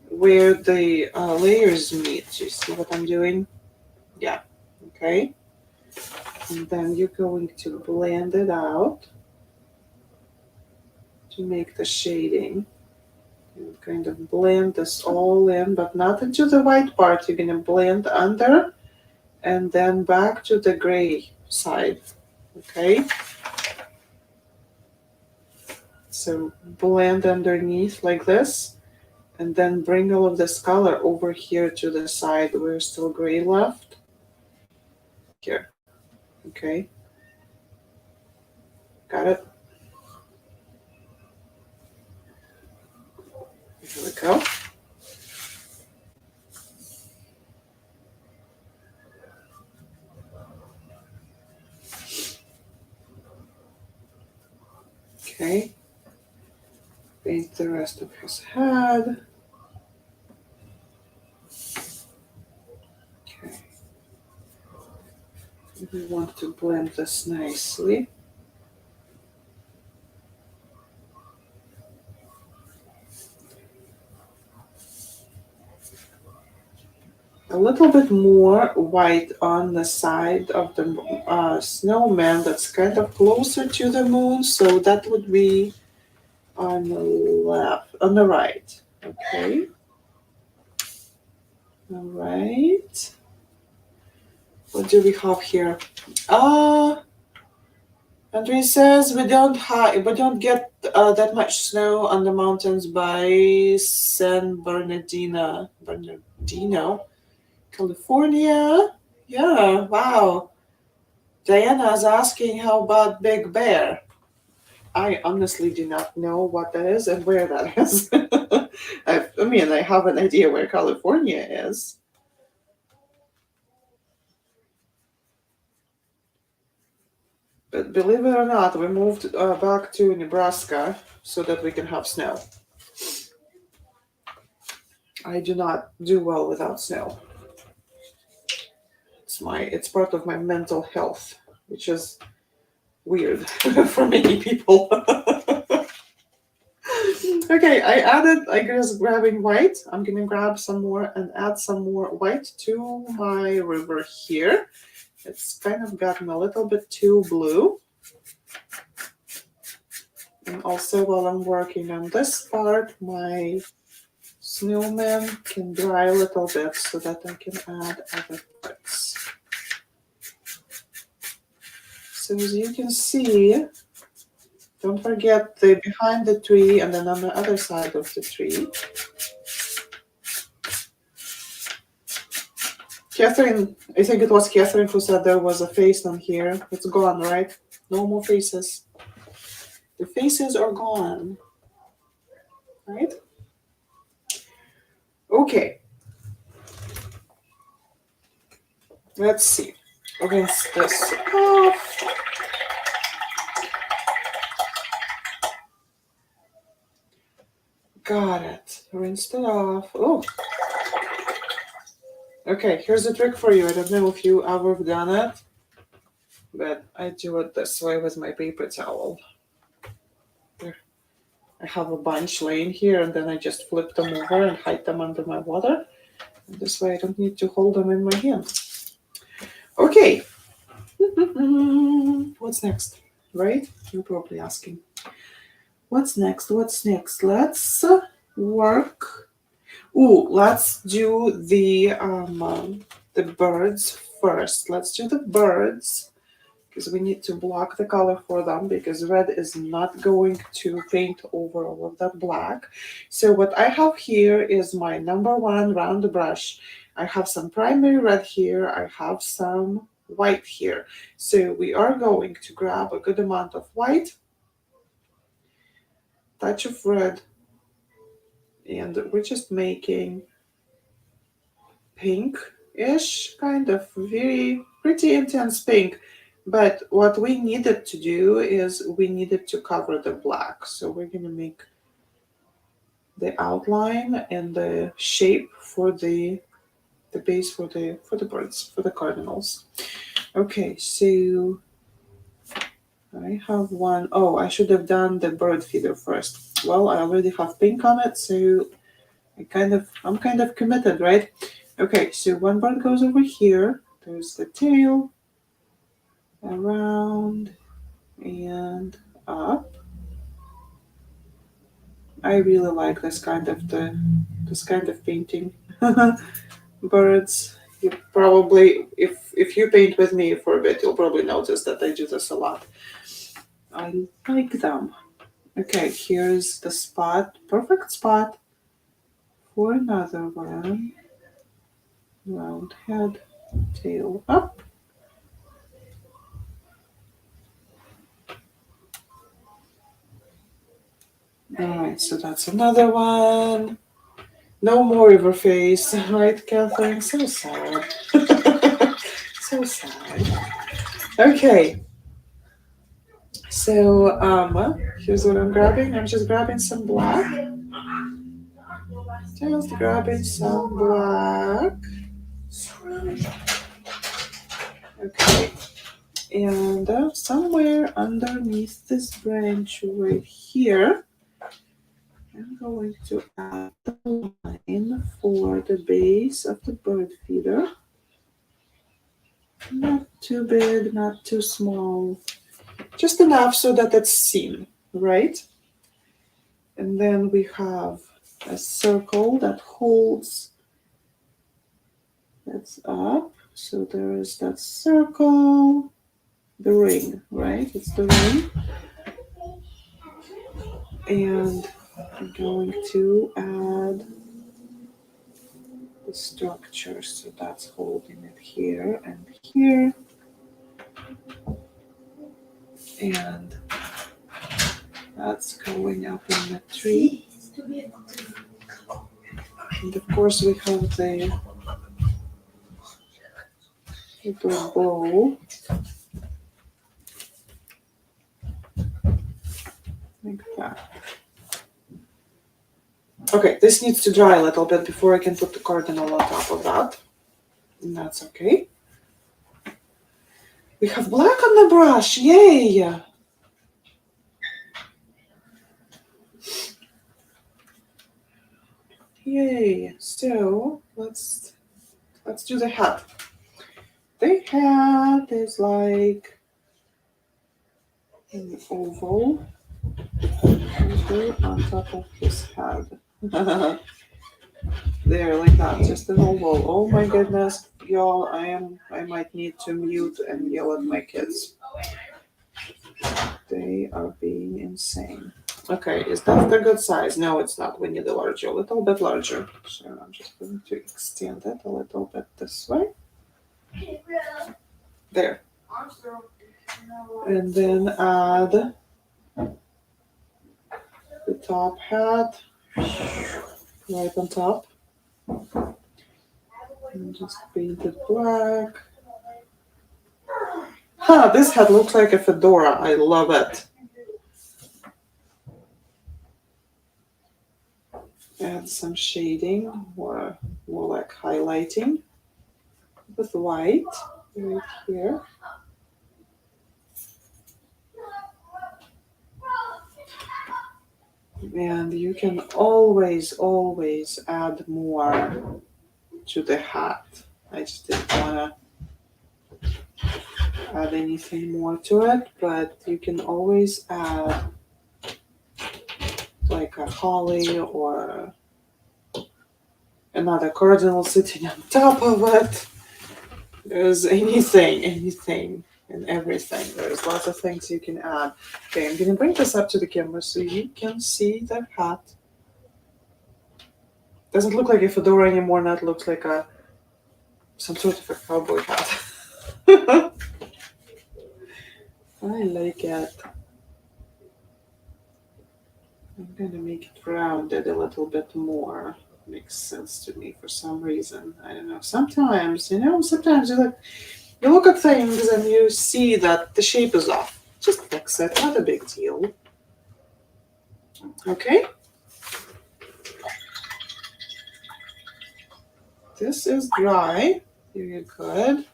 where the layers meet. You see what I'm doing? Yeah, okay. And then you're going to blend it out to make the shading. And kind of blend this all in, but not into the white part. You're gonna blend under and then back to the gray side, okay? So blend underneath like this, and then bring all of this color over here to the side where still gray left. Here, okay? Got it? Here we go. Okay. Paint the rest of his head. Okay. We want to blend this nicely. A little bit more white on the side of the snowman that's kind of closer to the moon, so that would be on the left, on the right. Okay. All right. What do we have here? Andre says we don't get that much snow on the mountains by San Bernardino, California. Yeah, wow. Diana is asking how about Big Bear? I honestly do not know what that is and where that is. I have an idea where California is. But believe it or not, we moved back to Nebraska so that we can have snow. I do not do well without snow. It's part of my mental health, which is weird for many people. Okay, I guess grabbing white. I'm gonna grab some more and add some more white to my river here. It's kind of gotten a little bit too blue. And also while I'm working on this part, my snowman can dry a little bit so that I can add other parts. So as you can see, don't forget the behind the tree and then on the other side of the tree. Catherine, I think it was Catherine who said there was a face on here. It's gone, right? No more faces. The faces are gone, right? Okay. Let's see. Rinse this off. Got it. Rinsed it off. Oh. Okay, here's a trick for you. I don't know if you ever done it, but I do it this way with my paper towel. There. I have a bunch laying here, and then I just flip them over and hide them under my water. And this way I don't need to hold them in my hand. Okay. What's next? Right? You're probably asking. What's next? What's next? Let's work. Ooh, let's do the birds first. Let's do the birds because we need to block the color for them because red is not going to paint over all of that black. So what I have here is my number 1 round brush. I have some primary red here. I have some white here. So we are going to grab a good amount of white, touch of red, and we're just making pink-ish, kind of very pretty intense pink. But what we needed to do is we needed to cover the black. So we're going to make the outline and the shape for the base for the birds, for the cardinals. Okay, so I have one. Oh, I should have done the bird feeder first. Well, I already have pink on it, so I'm kind of committed, right? Okay, so one bird goes over here. There's the tail, around and up. I really like this kind of painting. Birds. You probably, if you paint with me for a bit, you'll probably notice that I do this a lot. I like them. Okay, here's the spot, perfect spot for another one. Round head, tail up. Alright, so that's another one. No more river face, right, Catherine? So sad. So sad. Okay. So, well, here's what I'm grabbing. I'm just grabbing some black. Just grabbing some black. Okay. And somewhere underneath this branch right here, I'm going to add the line for the base of the bird feeder. Not too big, not too small. Just enough so that it's seen, right? And then we have a circle that holds, that's up. So there is that circle, the ring, right? It's the ring. And I'm going to add the structure. So that's holding it here and here. And that's going up in the tree. And of course we have the little bow. Like that. Okay, this needs to dry a little bit before I can put the cardinal on top of that. And that's okay. We have black on the brush, yay! Yay, so let's do the hat. The hat is like an oval on top of his head. There, like that, just an oval. Oh my goodness, y'all, I might need to mute and yell at my kids. They are being insane. Okay, is that the good size? No, it's not. We need a larger, a little bit larger. So I'm just going to extend it a little bit this way. There. And then add the top hat right on top. And just paint it black. Huh, this hat looks like a fedora. I love it. Add some shading or more like highlighting with white right here. And you can always add more to the hat. I just didn't want to add anything more to it, but you can always add like a holly or another cardinal sitting on top of it. There's anything and everything. There's lots of things you can add. Okay, I'm gonna bring this up to the camera so you can see the hat. Doesn't look like a fedora anymore. Now it looks like some sort of a cowboy hat. I like it. I'm gonna make it rounded a little bit more. Makes sense to me for some reason. I don't know. Sometimes you look at things and you see that the shape is off. Just fix it. Not a big deal. Okay. This is dry. Very good.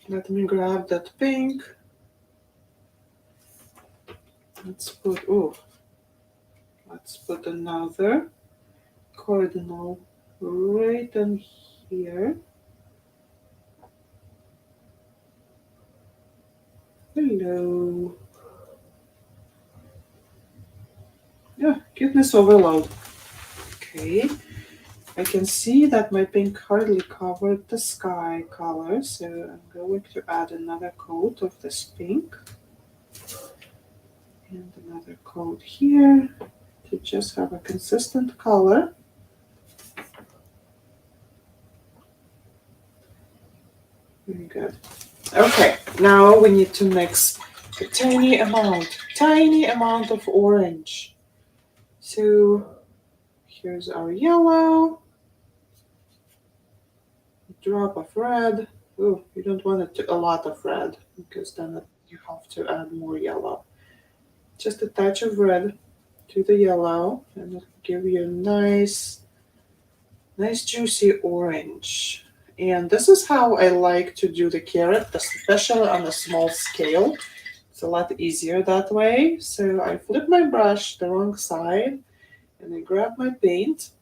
Let me grab that pink. Let's put another cardinal right in here. Hello. Yeah, cuteness overload. Okay. I can see that my pink hardly covered the sky color, so I'm going to add another coat of this pink. And another coat here to just have a consistent color. Very good. Okay, now we need to mix a tiny amount of orange. So here's our yellow, a drop of red. Oh, you don't want a lot of red because then you have to add more yellow. Just a touch of red to the yellow and it'll give you a nice juicy orange. And this is how I like to do the carrot, especially on a small scale. It's a lot easier that way. So I flip my brush the wrong side and I grab my paint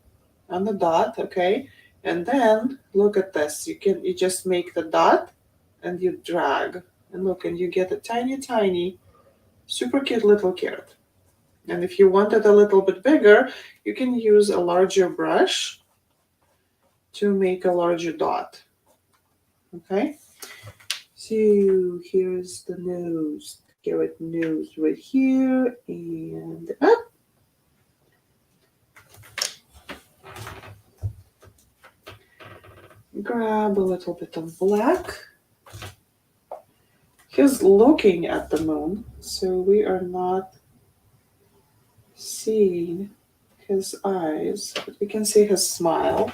on the dot, okay? And then look at this. You just make the dot and you drag. And look, and you get a tiny, super cute little carrot. And if you want it a little bit bigger, you can use a larger brush to make a larger dot. Okay, so here's the nose, carrot nose right here, and up. Grab a little bit of black. He's looking at the moon, so we are not seeing his eyes, but we can see his smile.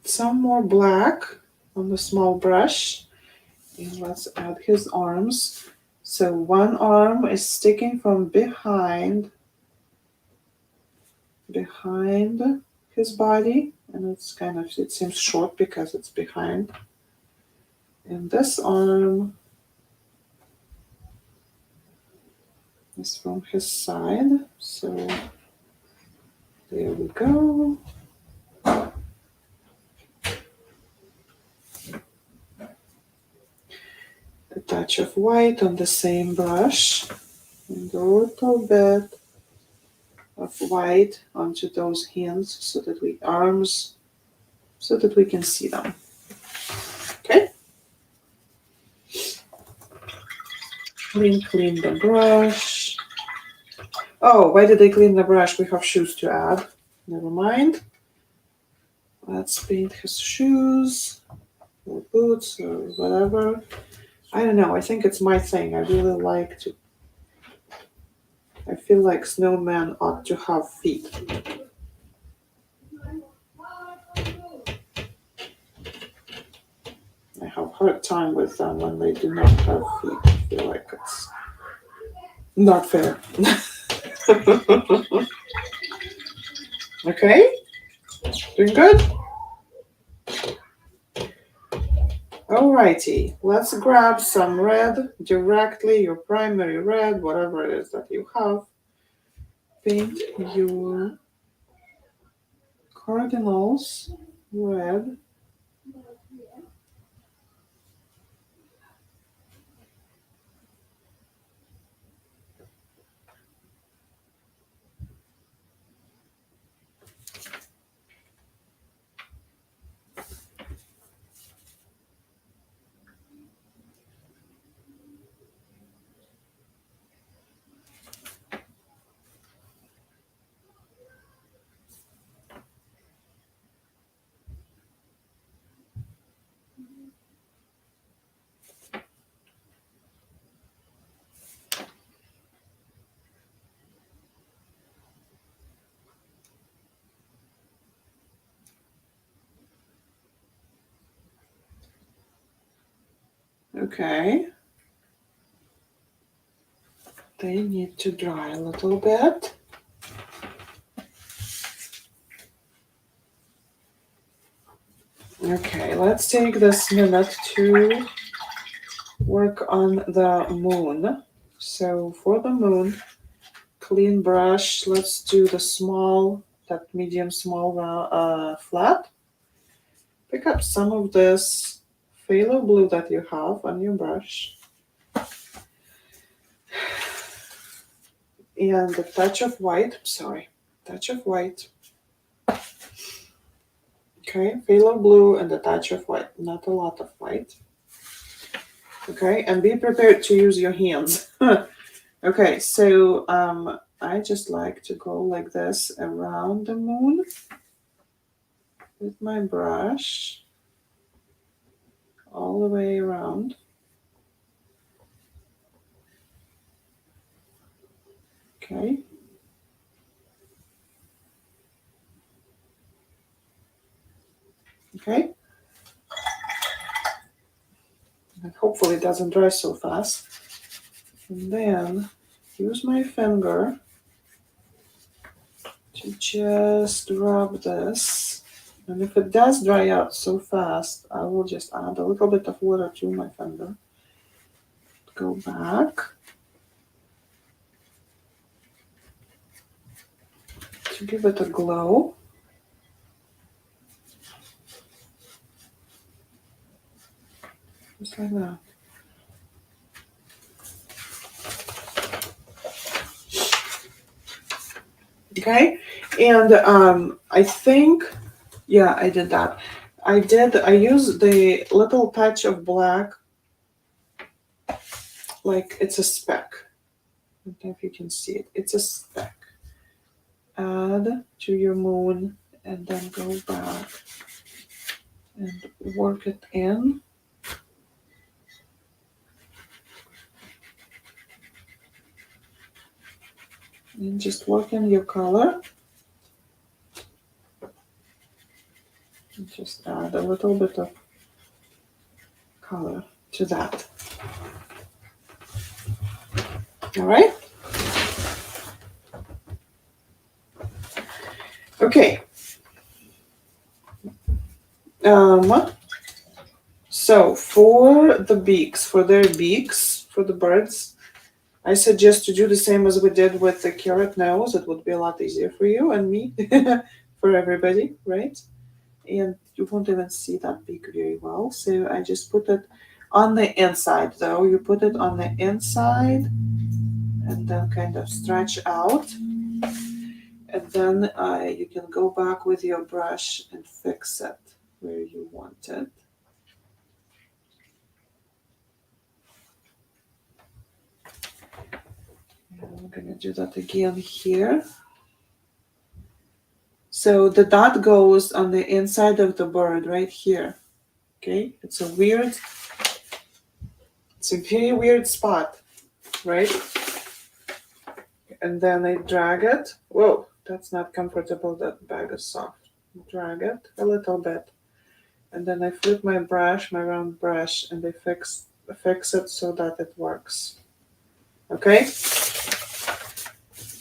Some more black on the small brush, and let's add his arms. So one arm is sticking from behind his body, and it seems short because it's behind. And this arm is from his side, so there we go. A touch of white on the same brush, and a little bit of white onto those hands so that we can see them. Okay. Clean the brush. Oh, why did I clean the brush? We have shoes to add. Never mind. Let's paint his shoes or boots or whatever. I don't know. I think it's my thing. I really like to. I feel like Snowman ought to have feet. I have a hard time with them when they do not have feet. I feel like it's not fair. Okay? Doing good? Alrighty, let's grab some red directly, your primary red, whatever it is that you have. Paint your cardinals red. Okay. They need to dry a little bit. Okay, let's take this minute to work on the moon. So for the moon, clean brush, let's do the small, that medium small flat. Pick up some of this phthalo blue that you have on your brush and a touch of white, touch of white. Okay, phthalo blue and a touch of white, not a lot of white. Okay, and be prepared to use your hands. Okay, so I just like to go like this around the moon with my brush all the way around. Okay. Okay. And hopefully it doesn't dry so fast. And then use my finger to just rub this. And if it does dry out so fast, I will just add a little bit of water to my finger. Go back to give it a glow. Just like that. Okay, and I think, yeah, I did that. I used the little touch of black, like it's a speck. I don't know if you can see it. It's a speck. Add to your moon and then go back and work it in. And just work in your color. And just add a little bit of color to that. All right. Okay. So for the beaks, for the birds, I suggest to do the same as we did with the carrot nose. It would be a lot easier for you and me, for everybody, right? And you won't even see that beak very well. So I just put it on the inside, though. You put it on the inside and then kind of stretch out. And then you can go back with your brush and fix it where you want it. And I'm going to do that again here. So the dot goes on the inside of the bird right here. Okay, it's a very weird spot, right? And then I drag it. Whoa, that's not comfortable. That bag is soft. Drag it a little bit. And then I flip my brush, my round brush, and I fix it so that it works. Okay?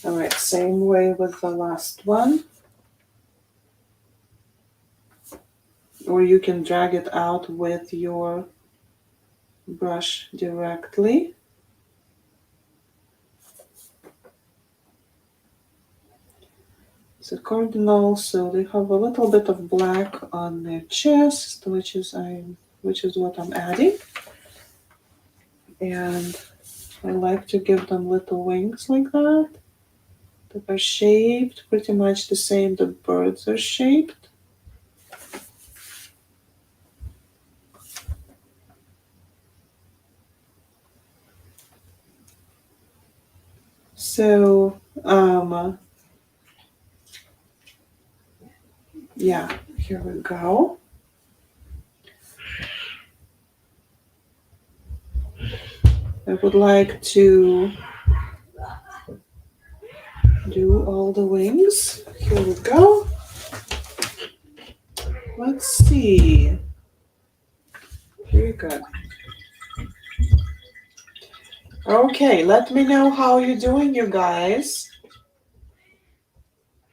All right, same way with the last one. Or you can drag it out with your brush directly. It's a cardinal, so they have a little bit of black on their chest, which is what I'm adding. And I like to give them little wings like that are shaped pretty much the same the birds are shaped. So, yeah, here we go. I would like to do all the wings. Here we go. Let's see. Very good. Okay, let me know how you're doing, you guys.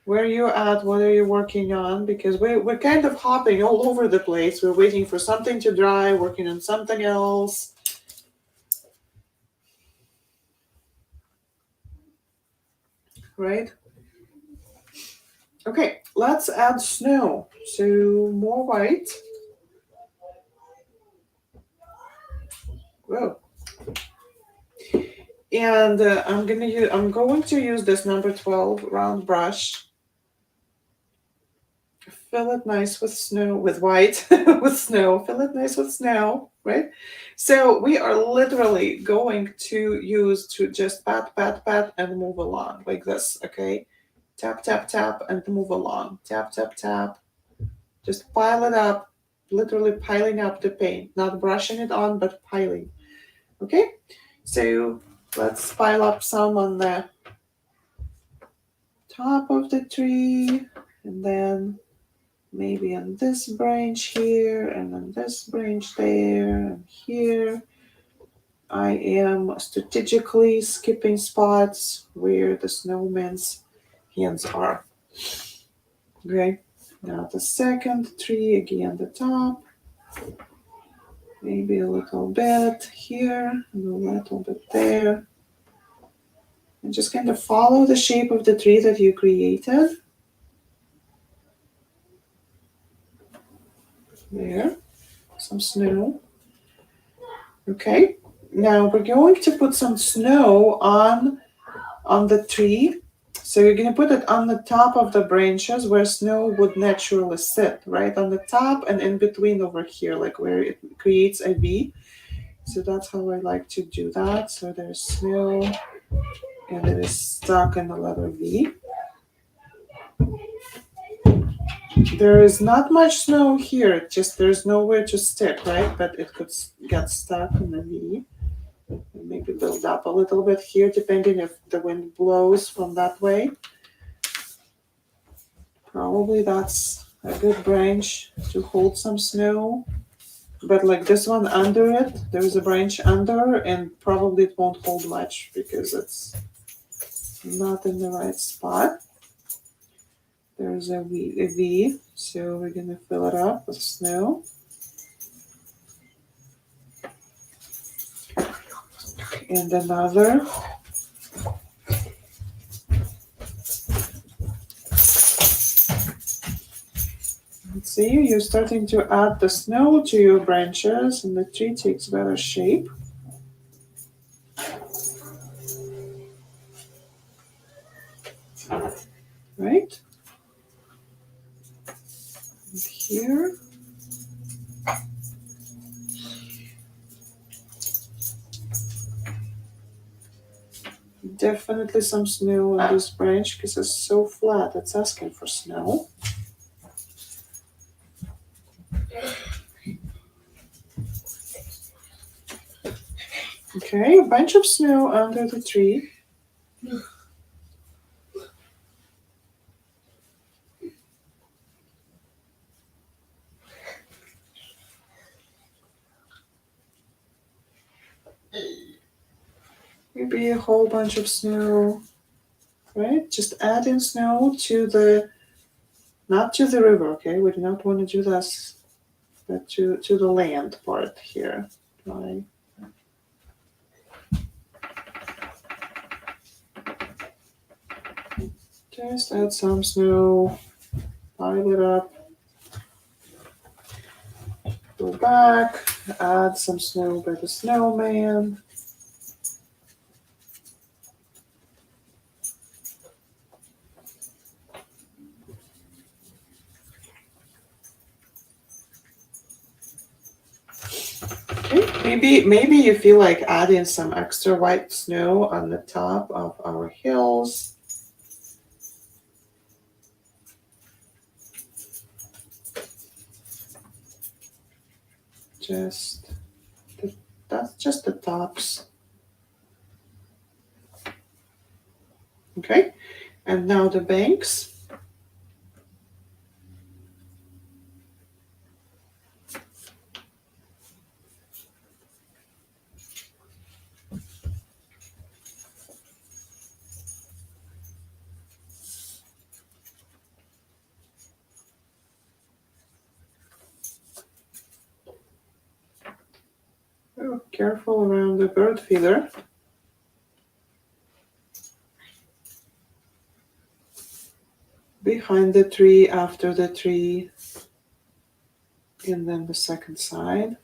Where are you at? What are you working on? Because we're kind of hopping all over the place. We're waiting for something to dry, working on something else. Right? Okay, let's add snow. So more white. Whoa. And I'm going to use this number 12 round brush. Fill it nice with snow, with white, with snow. Fill it nice with snow, right? So we are literally going to use to just pat, pat, pat, and move along like this, okay? Tap, tap, tap, and move along. Tap, tap, tap. Just pile it up, literally piling up the paint, not brushing it on, but piling, okay? So let's pile up some on the top of the tree, and then maybe on this branch here, and on this branch there, and here. I am strategically skipping spots where the snowman's hands are. Okay, now the second tree, again the top, maybe a little bit here, and a little bit there. And just kind of follow the shape of the tree that you created. There, some snow. Okay, now we're going to put some snow on the tree. So you're going to put it on the top of the branches where snow would naturally sit, right? On the top and in between over here, like where it creates a V. So that's how I like to do that. So there's snow and it is stuck in the letter V. There is not much snow here, just there's nowhere to stick, right? But it could get stuck in the V. Maybe build up a little bit here, depending if the wind blows from that way. Probably that's a good branch to hold some snow. But like this one under it, there's a branch under, and probably it won't hold much because it's not in the right spot. There's a V, so we're gonna fill it up with snow. And another. See, you're starting to add the snow to your branches and the tree takes better shape. Right? And here. Definitely some snow on this branch because it's so flat, it's asking for snow. Okay, a bunch of snow under the tree. Maybe a whole bunch of snow, right? Just adding snow to the, not to the river, okay? We do not want to do this, but to the land part here, right? Just add some snow, pile it up, go back, add some snow by the snowman. Okay, maybe you feel like adding some extra white snow on the top of our hills. That's just the tops. Okay, and now the banks. Careful around the bird feeder. Behind the tree, after the tree, and then the second side.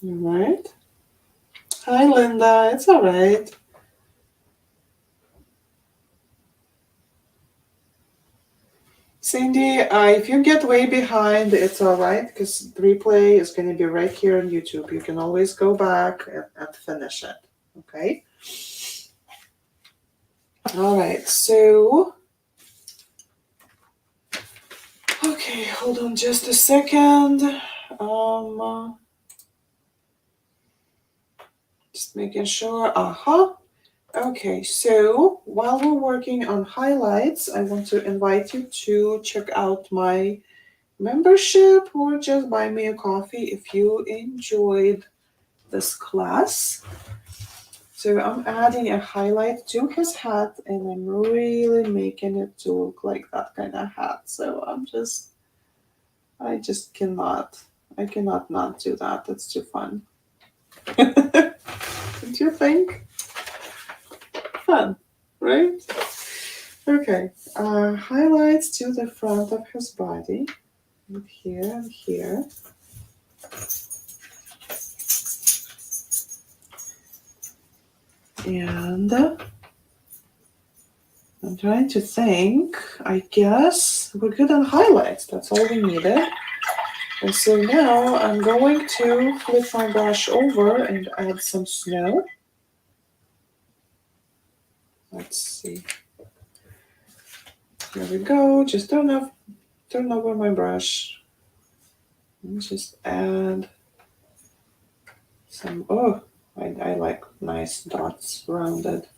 All right. Hi, Linda. It's all right. Cindy, if you get way behind, it's all right because the replay is going to be right here on YouTube. You can always go back and finish it. Okay. All right. So, okay, hold on just a second. Just making sure. Okay, so while we're working on highlights, I want to invite you to check out my membership or just buy me a coffee if you enjoyed this class. So I'm adding a highlight to his hat and I'm really making it to look like that kind of hat. So I cannot not do that. That's too fun. Don't you think? Fun, right? Okay, highlights to the front of his body, and here and here. And I'm trying to think, I guess we're good on highlights. That's all we needed. And so now I'm going to flip my brush over and add some snow. Let's see. Here we go. Just turn over my brush and just add some, I like nice dots, rounded.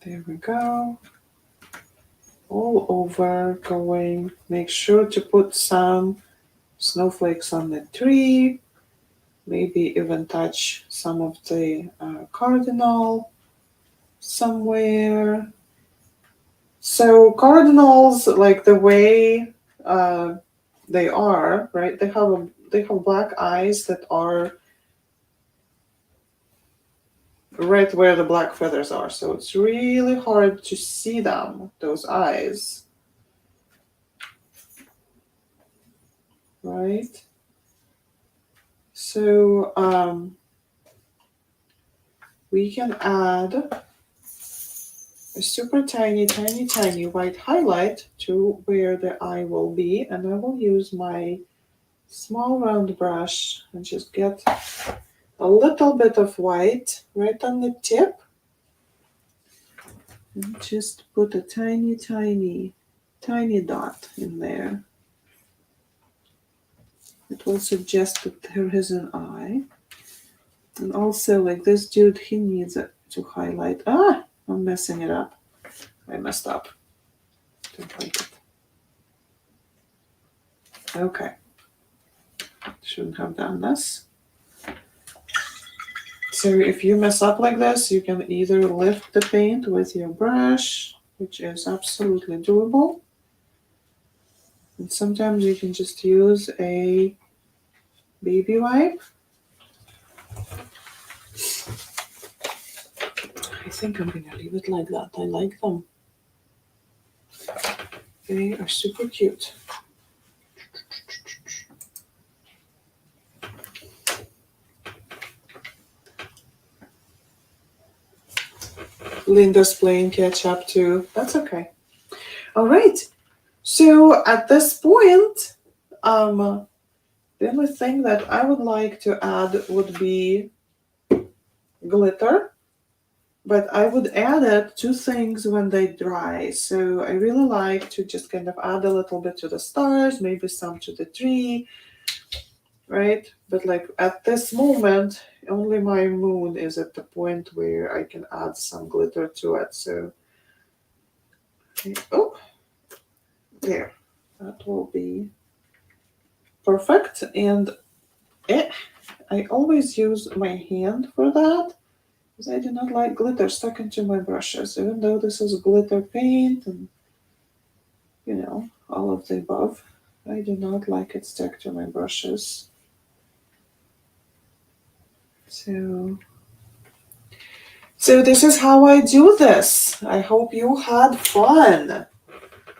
There we go. All over going. Make sure to put some snowflakes on the tree. Maybe even touch some of the cardinal somewhere. So cardinals, like the way they are, right? They have black eyes that are right where the black feathers are. So it's really hard to see them, those eyes. Right? So we can add a super tiny white highlight to where the eye will be. And I will use my small round brush and just get a little bit of white right on the tip. And just put a tiny dot in there. It will suggest that there is an eye. And also, like this dude, he needs it to highlight. I'm messing it up. I messed up. Don't like it. Okay. Shouldn't have done this. So if you mess up like this, you can either lift the paint with your brush, which is absolutely doable. And sometimes you can just use a baby wipe. I think I'm going to leave it like that. I like them. They are super cute. Linda's playing catch up too. That's okay. All right. So at this point, the only thing that I would like to add would be glitter, but I would add it to things when they dry. So I really like to just kind of add a little bit to the stars, maybe some to the tree, right? But like at this moment, only my moon is at the point where I can add some glitter to it. So, oh, there, that will be perfect. And I always use my hand for that because I do not like glitter stuck into my brushes, even though this is glitter paint and all of the above. I do not like it stuck to my brushes. So this is how I do this. I hope you had fun.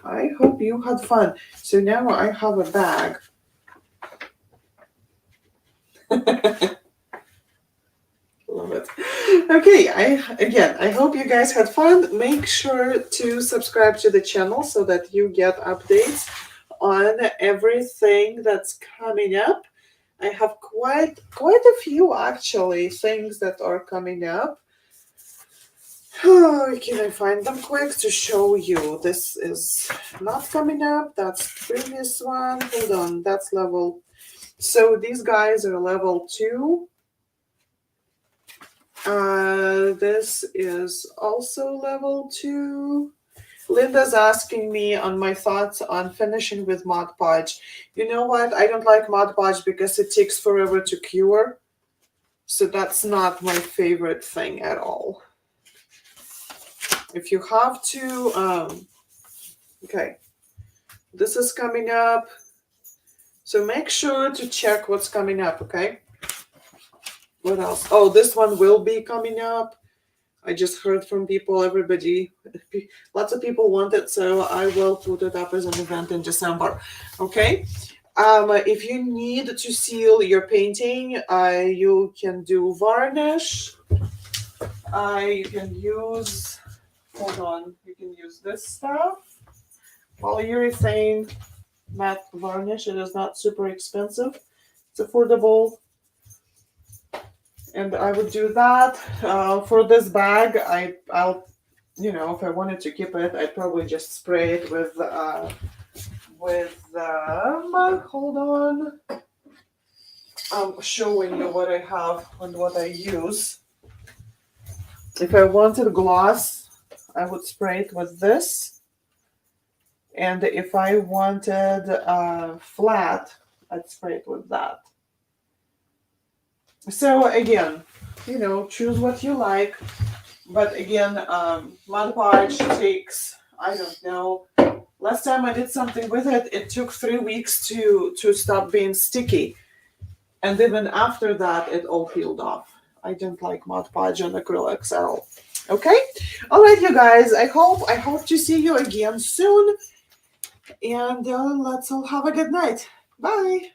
I hope you had fun. So now I have a bag. Love it. Okay, I hope you guys had fun. Make sure to subscribe to the channel so that you get updates on everything that's coming up. I have quite a few actually things that are coming up. Oh, can I find them quick to show you? This is not coming up. That's the previous one. Hold on, that's level. So these guys are level 2. This is also level 2. Linda's asking me on my thoughts on finishing with Mod Podge. You know what? I don't like Mod Podge because it takes forever to cure. So that's not my favorite thing at all. If you have to, okay, this is coming up. So make sure to check what's coming up, okay? What else? Oh, this one will be coming up. I just heard from people, everybody, lots of people want it, so I will put it up as an event in December, okay? If you need to seal your painting, you can do varnish. You can use, hold on, you can use this stuff. Polyurethane matte varnish. It is not super expensive. It's affordable. And I would do that. For this bag, I'll, if I wanted to keep it, I'd probably just spray it with hold on. I'm showing you what I have and what I use. If I wanted gloss, I would spray it with this. And if I wanted flat, I'd spray it with that. So again, choose what you like. But again, Mod Podge takes, I don't know. Last time I did something with it, it took 3 weeks to stop being sticky. And even after that, it all peeled off. I don't like Mod Podge on acrylics at all. Okay? All right, you guys. I hope to see you again soon. And let's all have a good night. Bye.